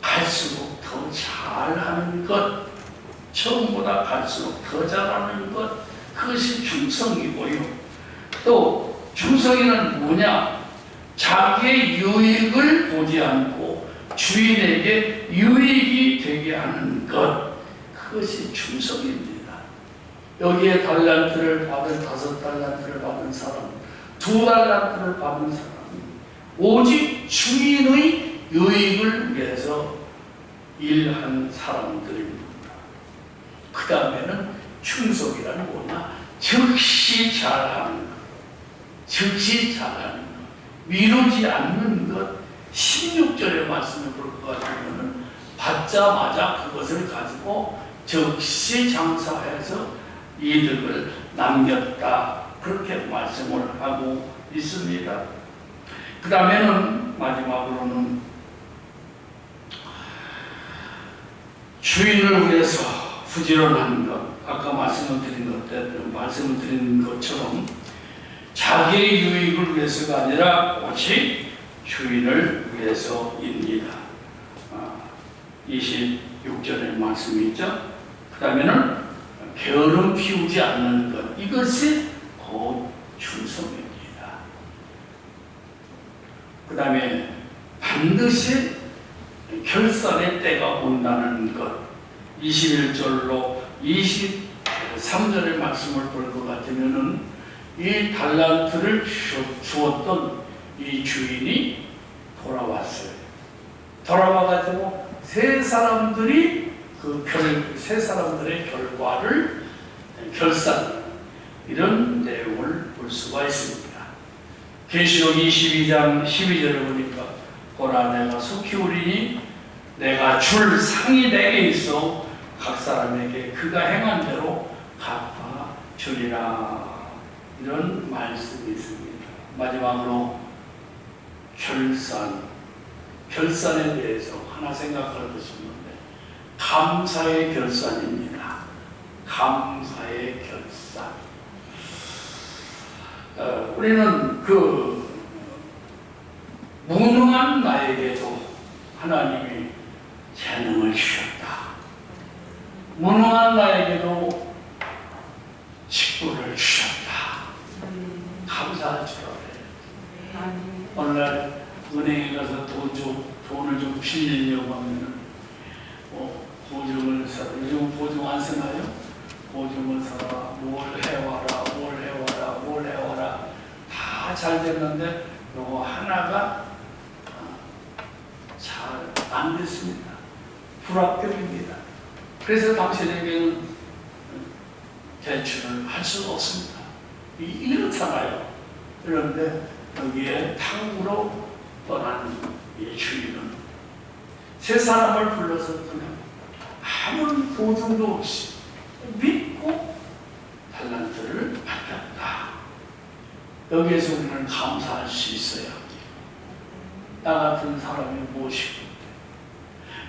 Speaker 2: 갈수록 더 잘하는 것, 처음보다 갈수록 더 잘하는 것, 그것이 충성이고요. 또 충성이는 뭐냐? 자기의 유익을 보지 않고 주인에게 유익이 되게 하는 것, 그것이 충성입니다. 여기에 달란트를 받은 5달란트를 받은 사람, 2달란트를 받은 사람, 오직 주인의 유익을 위해서 일한 사람들입니다. 그 다음에는 충성이란 뭐냐? 즉시 잘하는 것, 즉시 잘하는 것, 미루지 않는 것. 16절의 말씀을 볼 것 같으면 받자마자 그것을 가지고 즉시 장사해서 이득을 남겼다, 그렇게 말씀을 하고 있습니다. 그 다음에는 마지막으로는 주인을 위해서 부지런한 것, 아까 말씀을 드린 것처럼 자기의 유익을 위해서가 아니라 오직 주인을 위해서입니다. 26절의 말씀이 있죠. 그 다음에는 게으름 피우지 않는 것, 이것이 곧 충성입니다. 그 다음에 반드시 결산의 때가 온다는 것. 21절로 23절의 말씀을 볼 것 같으면은 이 달란트를 주었던 이 주인이 돌아왔어요. 돌아와가지고 세 사람들의 결과를 결산, 이런 내용을 볼 수가 있습니다. 계시록 22장 12절에 보니까 보라, 내가 속히 오리니 내가 줄 상이 내게 있어 각 사람에게 그가 행한 대로 갚아 주리라, 이런 말씀이 있습니다. 마지막으로 결산에 대해서 하나 생각할 것이 있는데, 감사의 결산입니다. 감사의 결산. 우리는 그 무능한 나에게도 하나님이 재능을 주셨다. 무능한 나에게도 직분을 주셨다. 감사할 줄 알아요. 어느 날 은행에 가서 돈을 좀 빌리려고 하면은 보증을 사라. 요즘 보증 안 쓰나요? 보증을 사라. 뭘 해와라. 다 잘 됐는데 요거 하나가 잘 안 됐습니다. 불합격입니다. 그래서 당신에게는 대출을 할 수가 없습니다. 이렇잖아요. 그런데 여기에 탕으로 떠난 이 주인은 세 사람을 불러서 그냥 아무런 보증도 없이 믿고 달란트를 맡겼다. 여기에서 우리는 감사할 수 있어야 합니다. 나 같은 사람이 무엇이고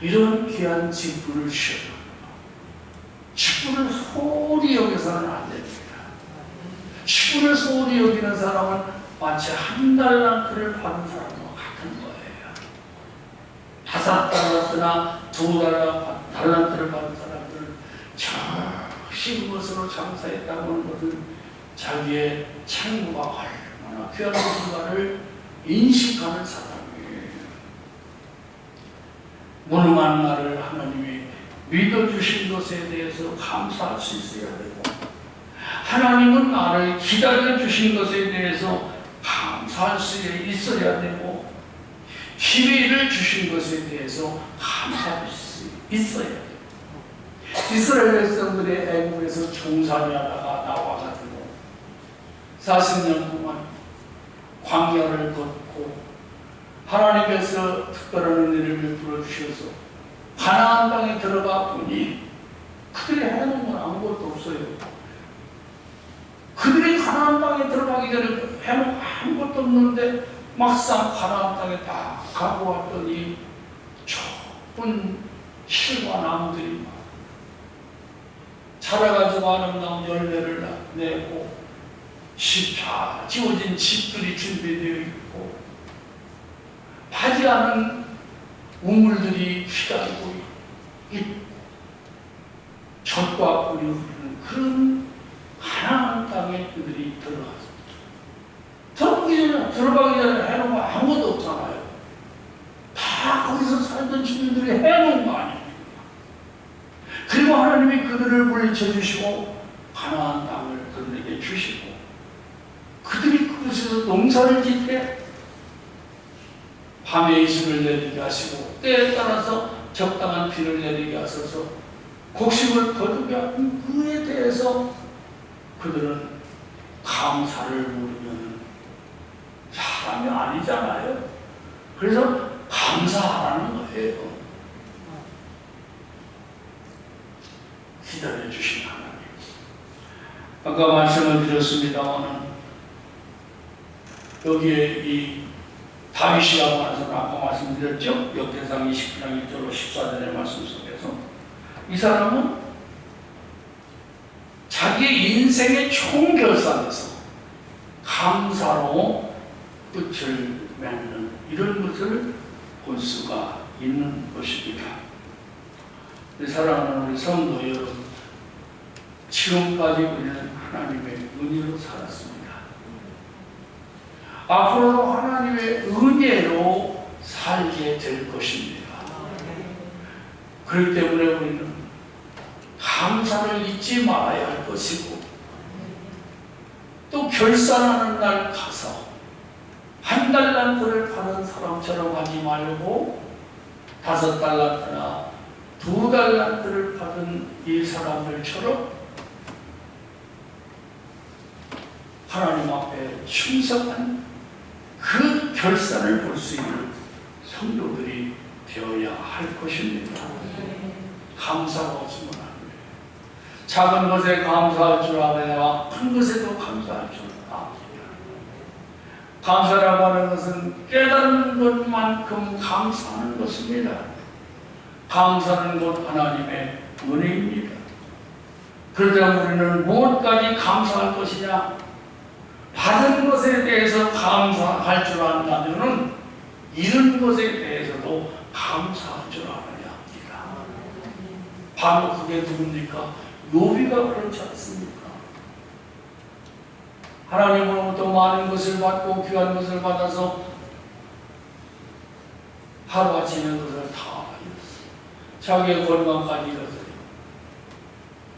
Speaker 2: 이런 귀한 직분을 주셨다. 직분을 소홀히 여기서는 안 됩니다. 직분을 소홀히 여기는 사람은 마치 한 달란트를 받은 사람과 같은 거예요. 5달란트나 2달란트를 받은 사람들은 적신 것으로 장사했다고 하는 것은 자기의 창고가 얼마나 귀한 것인가를 인식하는 사람이에요. 무능한 나를 하나님이 믿어주신 것에 대해서 감사할 수 있어야 되고, 하나님은 나를 기다려주신 것에 대해서 감사할 수 있어야 되고, 기회를 주신 것에 대해서 감사할 수 있어야 돼요. 이스라엘 백성들의 애국에서 종살이 하다가 나와가지고 40년 동안 광야를 걷고 하나님께서 특별한 은혜를 베풀어 주셔서 가나안 땅에 들어가 보니 그들이 해놓은 건 아무것도 없어요. 그들이 가나안 땅에 들어가기 전에 해놓은 아무것도 없는데 막상 가나안 땅에 딱 가고 왔더니 좁은 실과 나무들이 막 자라가지고 아름다운 열매를 내고 잘 지어진 집들이 준비되어 있고 파지 않은 우물들이 기다리고 있고 젖과 꿀이 흐르는 그런 가나안 땅에 그들이 들어갔습니다. 들어가기 전에 해놓은 거 아무것도 없잖아요. 다 거기서 살던 주민들이 해놓은 거 아닙니까? 그리고 하나님이 그들을 물리쳐 주시고 가나안 땅을 그들에게 주시고 그들이 그곳에서 농사를 짓게 밤에 이슬을 내리게 하시고 때에 따라서 적당한 비를 내리게 하셔서 곡식을 거두게 하는 그에 대해서 그들은 감사를 모르면 사람이 아니잖아요. 그래서 감사하라는 거예요. 기다려 주신 하나님. 아까 말씀을 드렸습니다만 여기에 이 다윗이라고 하는 사람 아까 말씀드렸죠? 역대상 29장 1절로 14절의 말씀 속에서 이 사람은 자기 인생의 총결산에서 감사로 끝을 맺는 이런 것을 볼 수가 있는 것입니다. 사랑하는 우리 성도 여러분, 지금까지 우리는 하나님의 은혜로 살았습니다. 앞으로도 하나님의 은혜로 살게 될 것입니다. 그렇기 때문에 우리는 감사를 잊지 말아야 할 것이고 또 결산하는 날 가서 한 달란트를 받은 사람처럼 하지 말고 5달란트나 2달란트를 받은 이 사람들처럼 하나님 앞에 충성한 그 결산을 볼 수 있는 성도들이 되어야 할 것입니다. 감사가 없으면 안 돼요. 작은 것에 감사할 줄 알아야 큰 것에도 감사할 줄 압니다. 감사라고 하는 것은 깨닫는 것만큼 감사하는 것입니다. 감사는 곧 하나님의 은혜입니다. 그러자 우리는 무엇까지 감사할 것이냐? 받은 것에 대해서 감사할 줄 안다면 잃은 것에 대해서도 감사할 줄 알아야 합니다. 바로 그게 누굽니까? 욥이가 그렇지 않습니까? 하나님으로부터 많은 것을 받고 귀한 것을 받아서 하루아침에 그것을 다 잃었어요. 자기의 건강까지 잃었어요.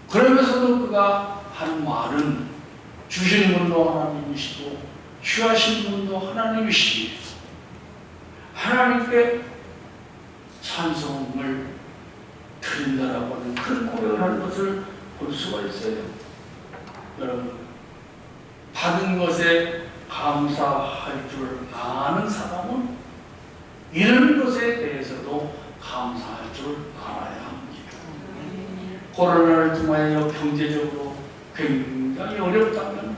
Speaker 2: 그러면서도 그가 한 말은 주신 분도 하나님이시고 취하신 분도 하나님이시니 하나님께 찬송을 드린다라고 하는 그런 고백을 하는 것을 볼 수가 있어요. 여러분, 받은 것에 감사할 줄 아는 사람은 이런 것에 대해서도 감사할 줄 알아야 합니다. 코로나를 통하여 경제적으로 굉장히 어렵다면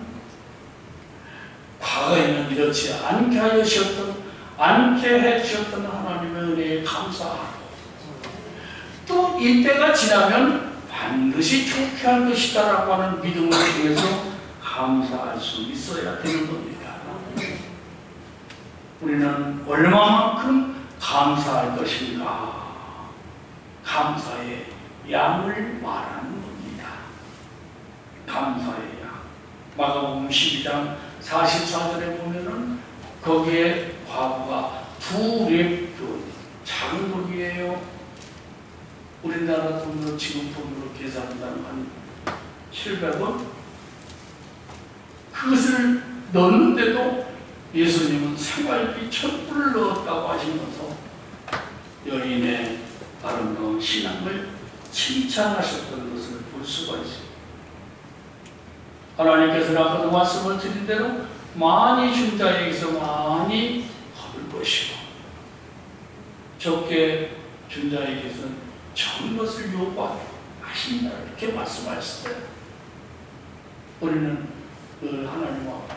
Speaker 2: 과거에는 이렇지 않게 하여 주셨던 않게 해 주셨던 하나님의 은혜에 감사하고 또 이때가 지나면 반드시 좋게 할 것이다라고 하는 믿음을 통해서 감사할 수 있어야 되는 겁니다. 우리는 얼마만큼 감사할 것인가? 감사의 양을 말하는 겁니다. 감사의 양. 마가복음 12장 44절에 보면은 거기에 과부가 2렙돈, 작은 돈이에요. 우리나라 돈으로 지금 돈으로 계산한다면 한 700원? 그것을 넣는데도 예수님은 생활비 1000불을 넣었다고 하시면서 여인의 아름다운 신앙을 칭찬하셨던 것을 볼 수가 있습니다. 하나님께서는 아까도 말씀을 드린 대로 많이 준 자에게서 많이 받을 것이고 적게 준 자에게서는 적은 것을 요구하신다 이렇게 말씀하셨어요. 우리는 늘 하나님 앞에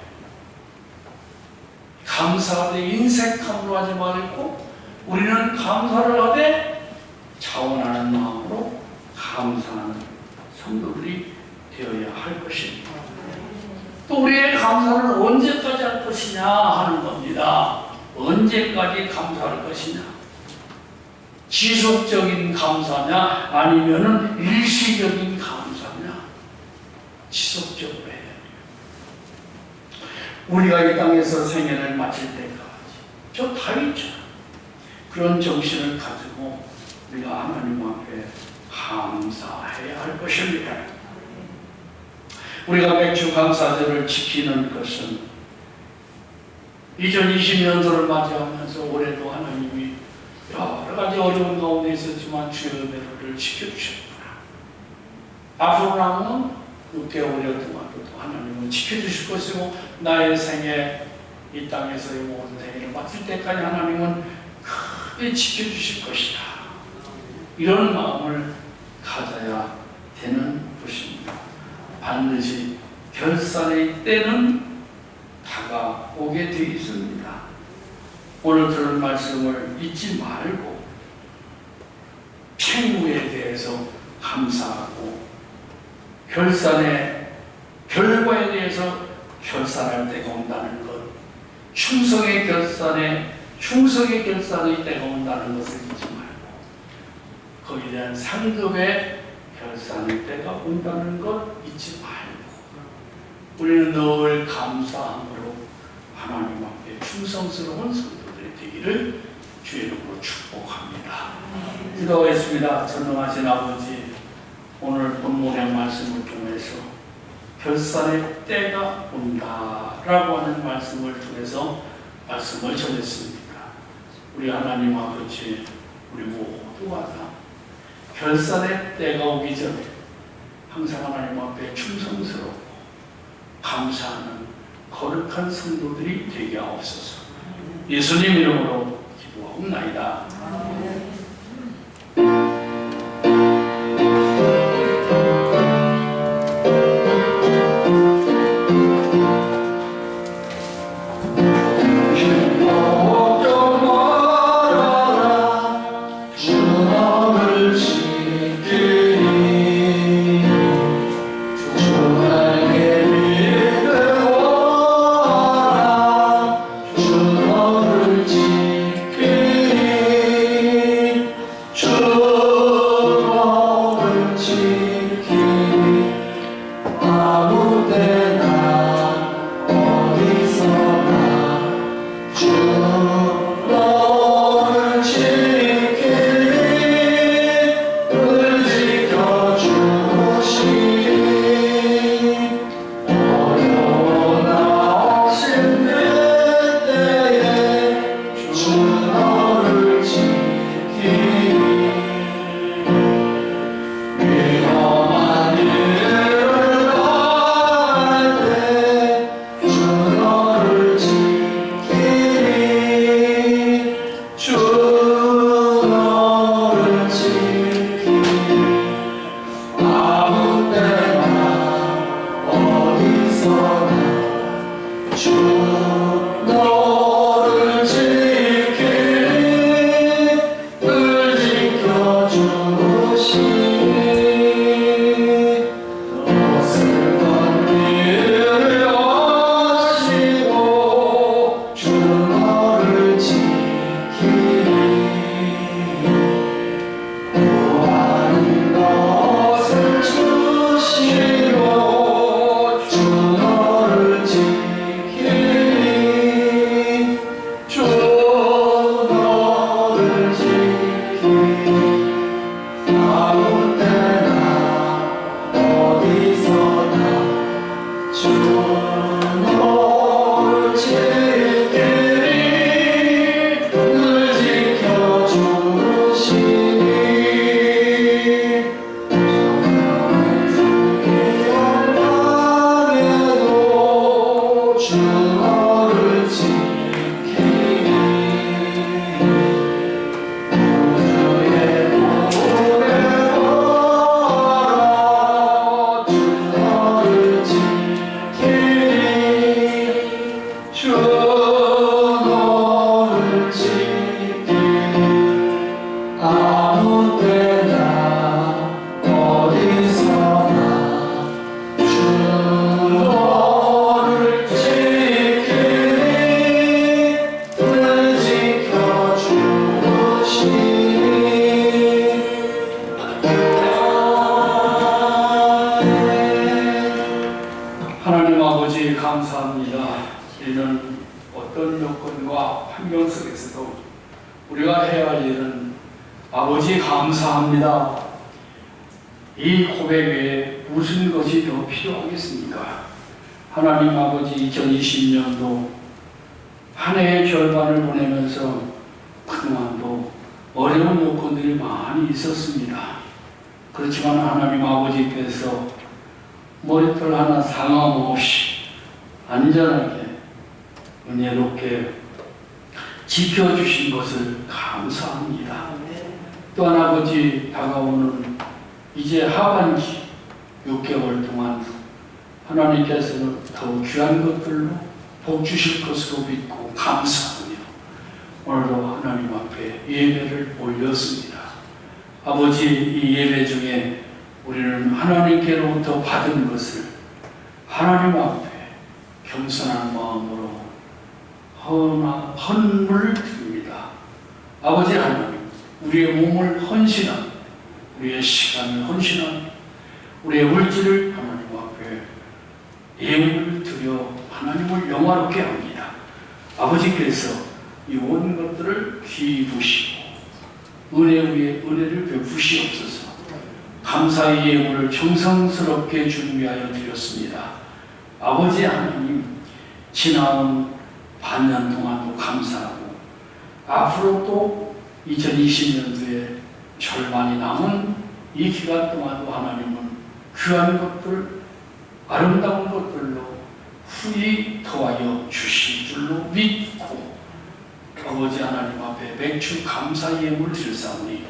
Speaker 2: 감사하되 인색함으로 하지 말고 우리는 감사를 하되 자원하는 마음으로 감사하는 성도들이 되어야 할 것입니다. 또 우리의 감사는 언제까지 할 것이냐 하는 겁니다. 언제까지 감사할 것이냐? 지속적인 감사냐 아니면은 일시적인 감사냐? 지속적으로 해야 돼요. 우리가 이 땅에서 생애를 마칠 때까지 저 다윗처럼 그런 정신을 가지고 우리가 하나님 앞에 감사해야 할 것입니다. 우리가 맥주 감사절을 지키는 것은 2020년도를 맞이하면서 올해도 하나님이 여러 가지 어려운 가운데 있었지만 주의 은혜를 지켜주셨구나. 앞으로 남은 6개월여 동안도 하나님은 지켜주실 것이고 나의 생애 이 땅에서의 모든 생애를 마칠 때까지 하나님은 크게 지켜주실 것이다. 이런 마음을 가져야 되는 것입니다. 반드시 결산의 때는 다가오게 되어 있습니다. 오늘 들은 말씀을 잊지 말고 행위에 대해서 감사하고 결산의 결과에 대해서 결산할 때가 온다는 것, 충성의 결산의 때가 온다는 것을 잊지 말고 거기에 대한 상급의 결산의 때가 온다는 것 잊지 말고 우리는 늘 감사함으로 하나님 앞에 충성스러운 성도들이 되기를 주의 이름으로 축복합니다. 기도하겠습니다. 전능하신 아버지, 오늘 본문의 말씀을 통해서 결산의 때가 온다라고 하는 말씀을 통해서 말씀을 전했습니다. 우리 하나님 아버지, 우리 모두가 다 결산의 때가 오기 전에 항상 하나님 앞에 충성스럽고 감사하는 거룩한 성도들이 되게 하옵소서. 예수님 이름으로 기도하옵나이다.
Speaker 1: 주너를 지키리
Speaker 2: 우리는 어떤 여건과 환경 속에서도 우리가 해야 할 일은 아버지 감사합니다. 이 고백 외에 무슨 것이 더 필요하겠습니까? 하나님 아버지 2020년도 한 해의 절반을 보내면서 그동안도 어려운 여건들이 많이 있었습니다. 그렇지만 하나님 아버지께서 머리털 하나 상함 없이 안전하게 은혜롭게 지켜주신 것을 감사합니다. 또한 아버지 다가오는 이제 하반기 6개월 동안 하나님께서는 더욱 귀한 것들로 복 주실 것으로 믿고 감사하며 오늘도 하나님 앞에 예배를 올렸습니다. 아버지, 이 예배 중에 우리는 하나님께로부터 받은 것을 하나님 앞에 겸손한 마음으로 헌물을 드립니다. 아버지 하나님, 우리의 몸을 헌신한, 우리의 시간을 헌신한, 우리의 물질을 하나님 앞에 예물을 드려 하나님을 영화롭게 합니다. 아버지께서 이 온 것들을 기쁘시고 은혜 위에 은혜를 베푸시옵소서. 감사의 예물을 정성스럽게 준비하여 드렸습니다. 아버지 하나님, 지나온 반년 동안도 감사하고 앞으로 또 2020년도에 절반이 남은 이 기간 동안도 하나님은 귀한 것들, 아름다운 것들로 후히 더하여 주실 줄로 믿고 아버지 하나님 앞에 맥주 감사 예물 드릴사오니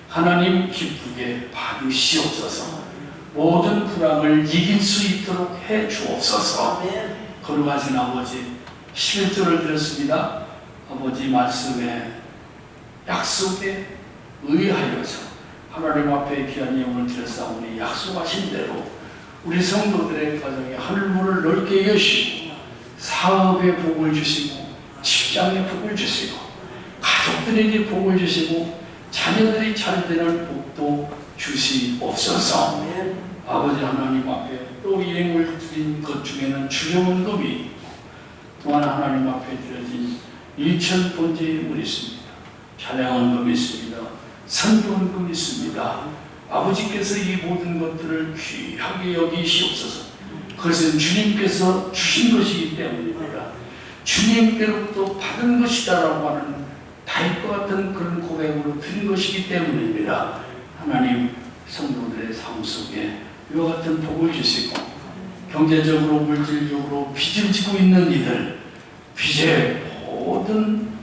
Speaker 2: 하나님 기쁘게 받으시옵소서. 모든 불황을 이길 수 있도록 해 주옵소서. 거룩하신 아버지, 11조를 드렸습니다. 아버지 말씀에 약속에 의하여서 하나님 앞에 귀한 예물을 드렸사오니 약속하신 대로 우리 성도들의 가정에 하늘문을 넓게 여시고 사업에 복을 주시고 직장에 복을 주시고 가족들에게 복을 주시고 자녀들이 잘 되는 복도 주시옵소서. 아버지 하나님 앞에 또 예물 드린 것 중에는 주려원금이 있고 또한 하나님 앞에 드려진 일천번제 예물이 있습니다. 찬양원금이 있습니다. 선교원금이 있습니다. 아버지께서 이 모든 것들을 귀하게 여기시옵소서. 그것은 주님께서 주신 것이기 때문입니다. 주님께로부터 받은 것이다라고 하는 다윗과 같은 그런 고백으로 드린 것이기 때문입니다. 하나님, 성도들의 삶 속에 이와 같은 복을 주시고 경제적으로 물질적으로 빚을 지고 있는 이들 빚의 모든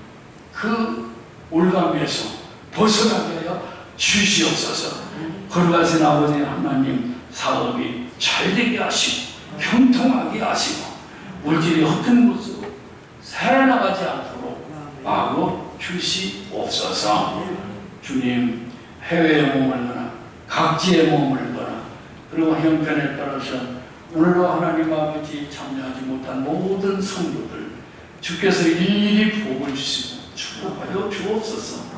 Speaker 2: 그 올가미에서 벗어나게 하여 주시옵소서. 거룩하신 아버지 하나님, 사업이 잘 되게 하시고 형통하게 하시고 물질이 헛된 곳으로 새어나가지 않도록 막어 주시옵소서. 주님, 해외에 머물거나 각지에 머물거나 그리고 형편에 따라서 오늘도 하나님 아버지 참여하지 못한 모든 성도들 주께서 일일이 복을 주시고 축복하여 주옵소서.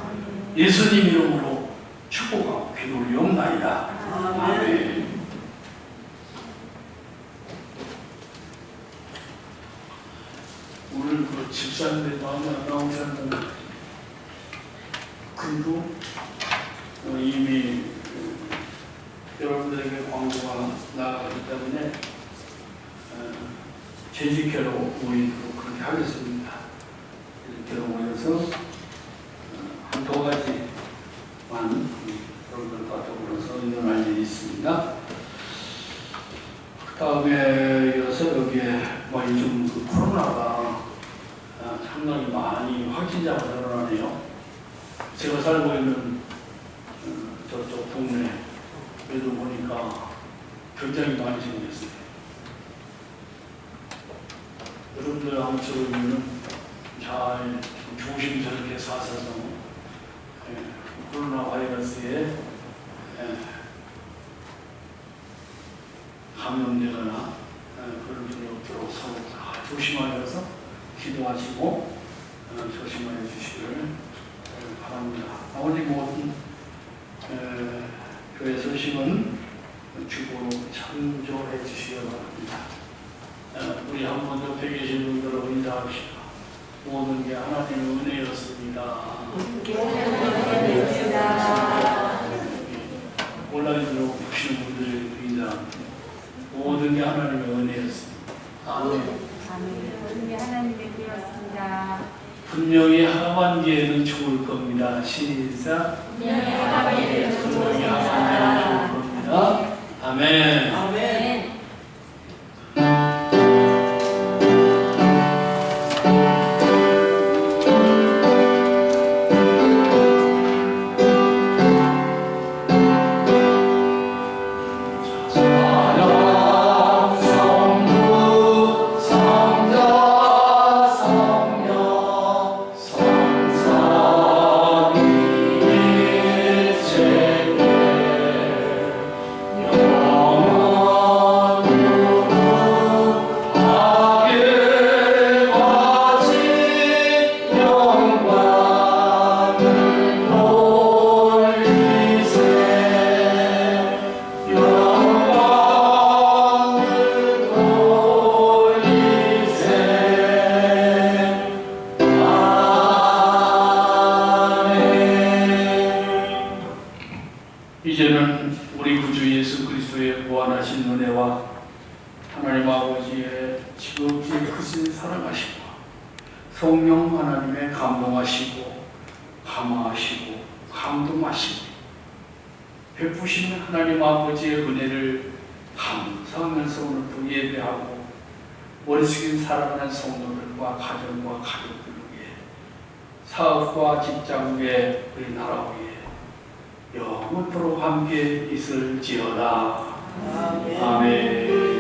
Speaker 2: 예수님 이름으로 축복하고 기도리옵나이다. 아멘. 오늘 그 집사님들이 마음에 안 나오셨는데 그래도 이미 여러분들에게 광고가 나가기 때문에 재직회로 모이도록 그렇게 하겠습니다. 재직회로 모여서 한두 가지만 여러분들과 더불어서 의논할 일이 있습니다. 그 다음에 이어서 여기에 요즘 그 코로나가 상당히 많이 확진자가 늘어나네요. 제가 살고 있는 저쪽 동네에도 보니까 굉장히 많이 생겼어요. 여러분들 아무쪼록 잘 조심스럽게 사셔서 코로나 바이러스에 감염되거나 그런 일이 없도록 서로 다 조심하셔서 기도하시고 조심하여 주시기를 바랍니다. 아버지 모든 교회 소식은 주보로 참조해 주시기 바랍니다. 우리 한번 옆에 계신 분들하고 인사합시다. 모든 게 하나님의 은혜였습니다. 온라인으로 보시는 분들 인사합니다. 모든 게 하나님의 은혜였습니다. 아멘.
Speaker 5: 모든 게 하나님의 은혜였습니다.
Speaker 2: 분명히 하반기에는 좋을 겁니다. 시작.
Speaker 5: 분명히 하반기에는
Speaker 2: 분명히 하반기에는 좋을 겁니다. 아멘.
Speaker 5: 아멘.
Speaker 2: 이제는 우리 구주 예수 그리스도의 무한하신 은혜와 하나님 아버지의 지극히 크신 사랑하심과 성령 하나님의 감동하시고 감화하시고 감동하시고 베푸신 하나님 아버지의 은혜를 감사하면서 오늘도 예배하고 머리숙인 사랑하는 성도들과 가정과 가족들 위해 사업과 직장 위에 우리 나라 위에 영원토록 함께 있을지어다. 아멘.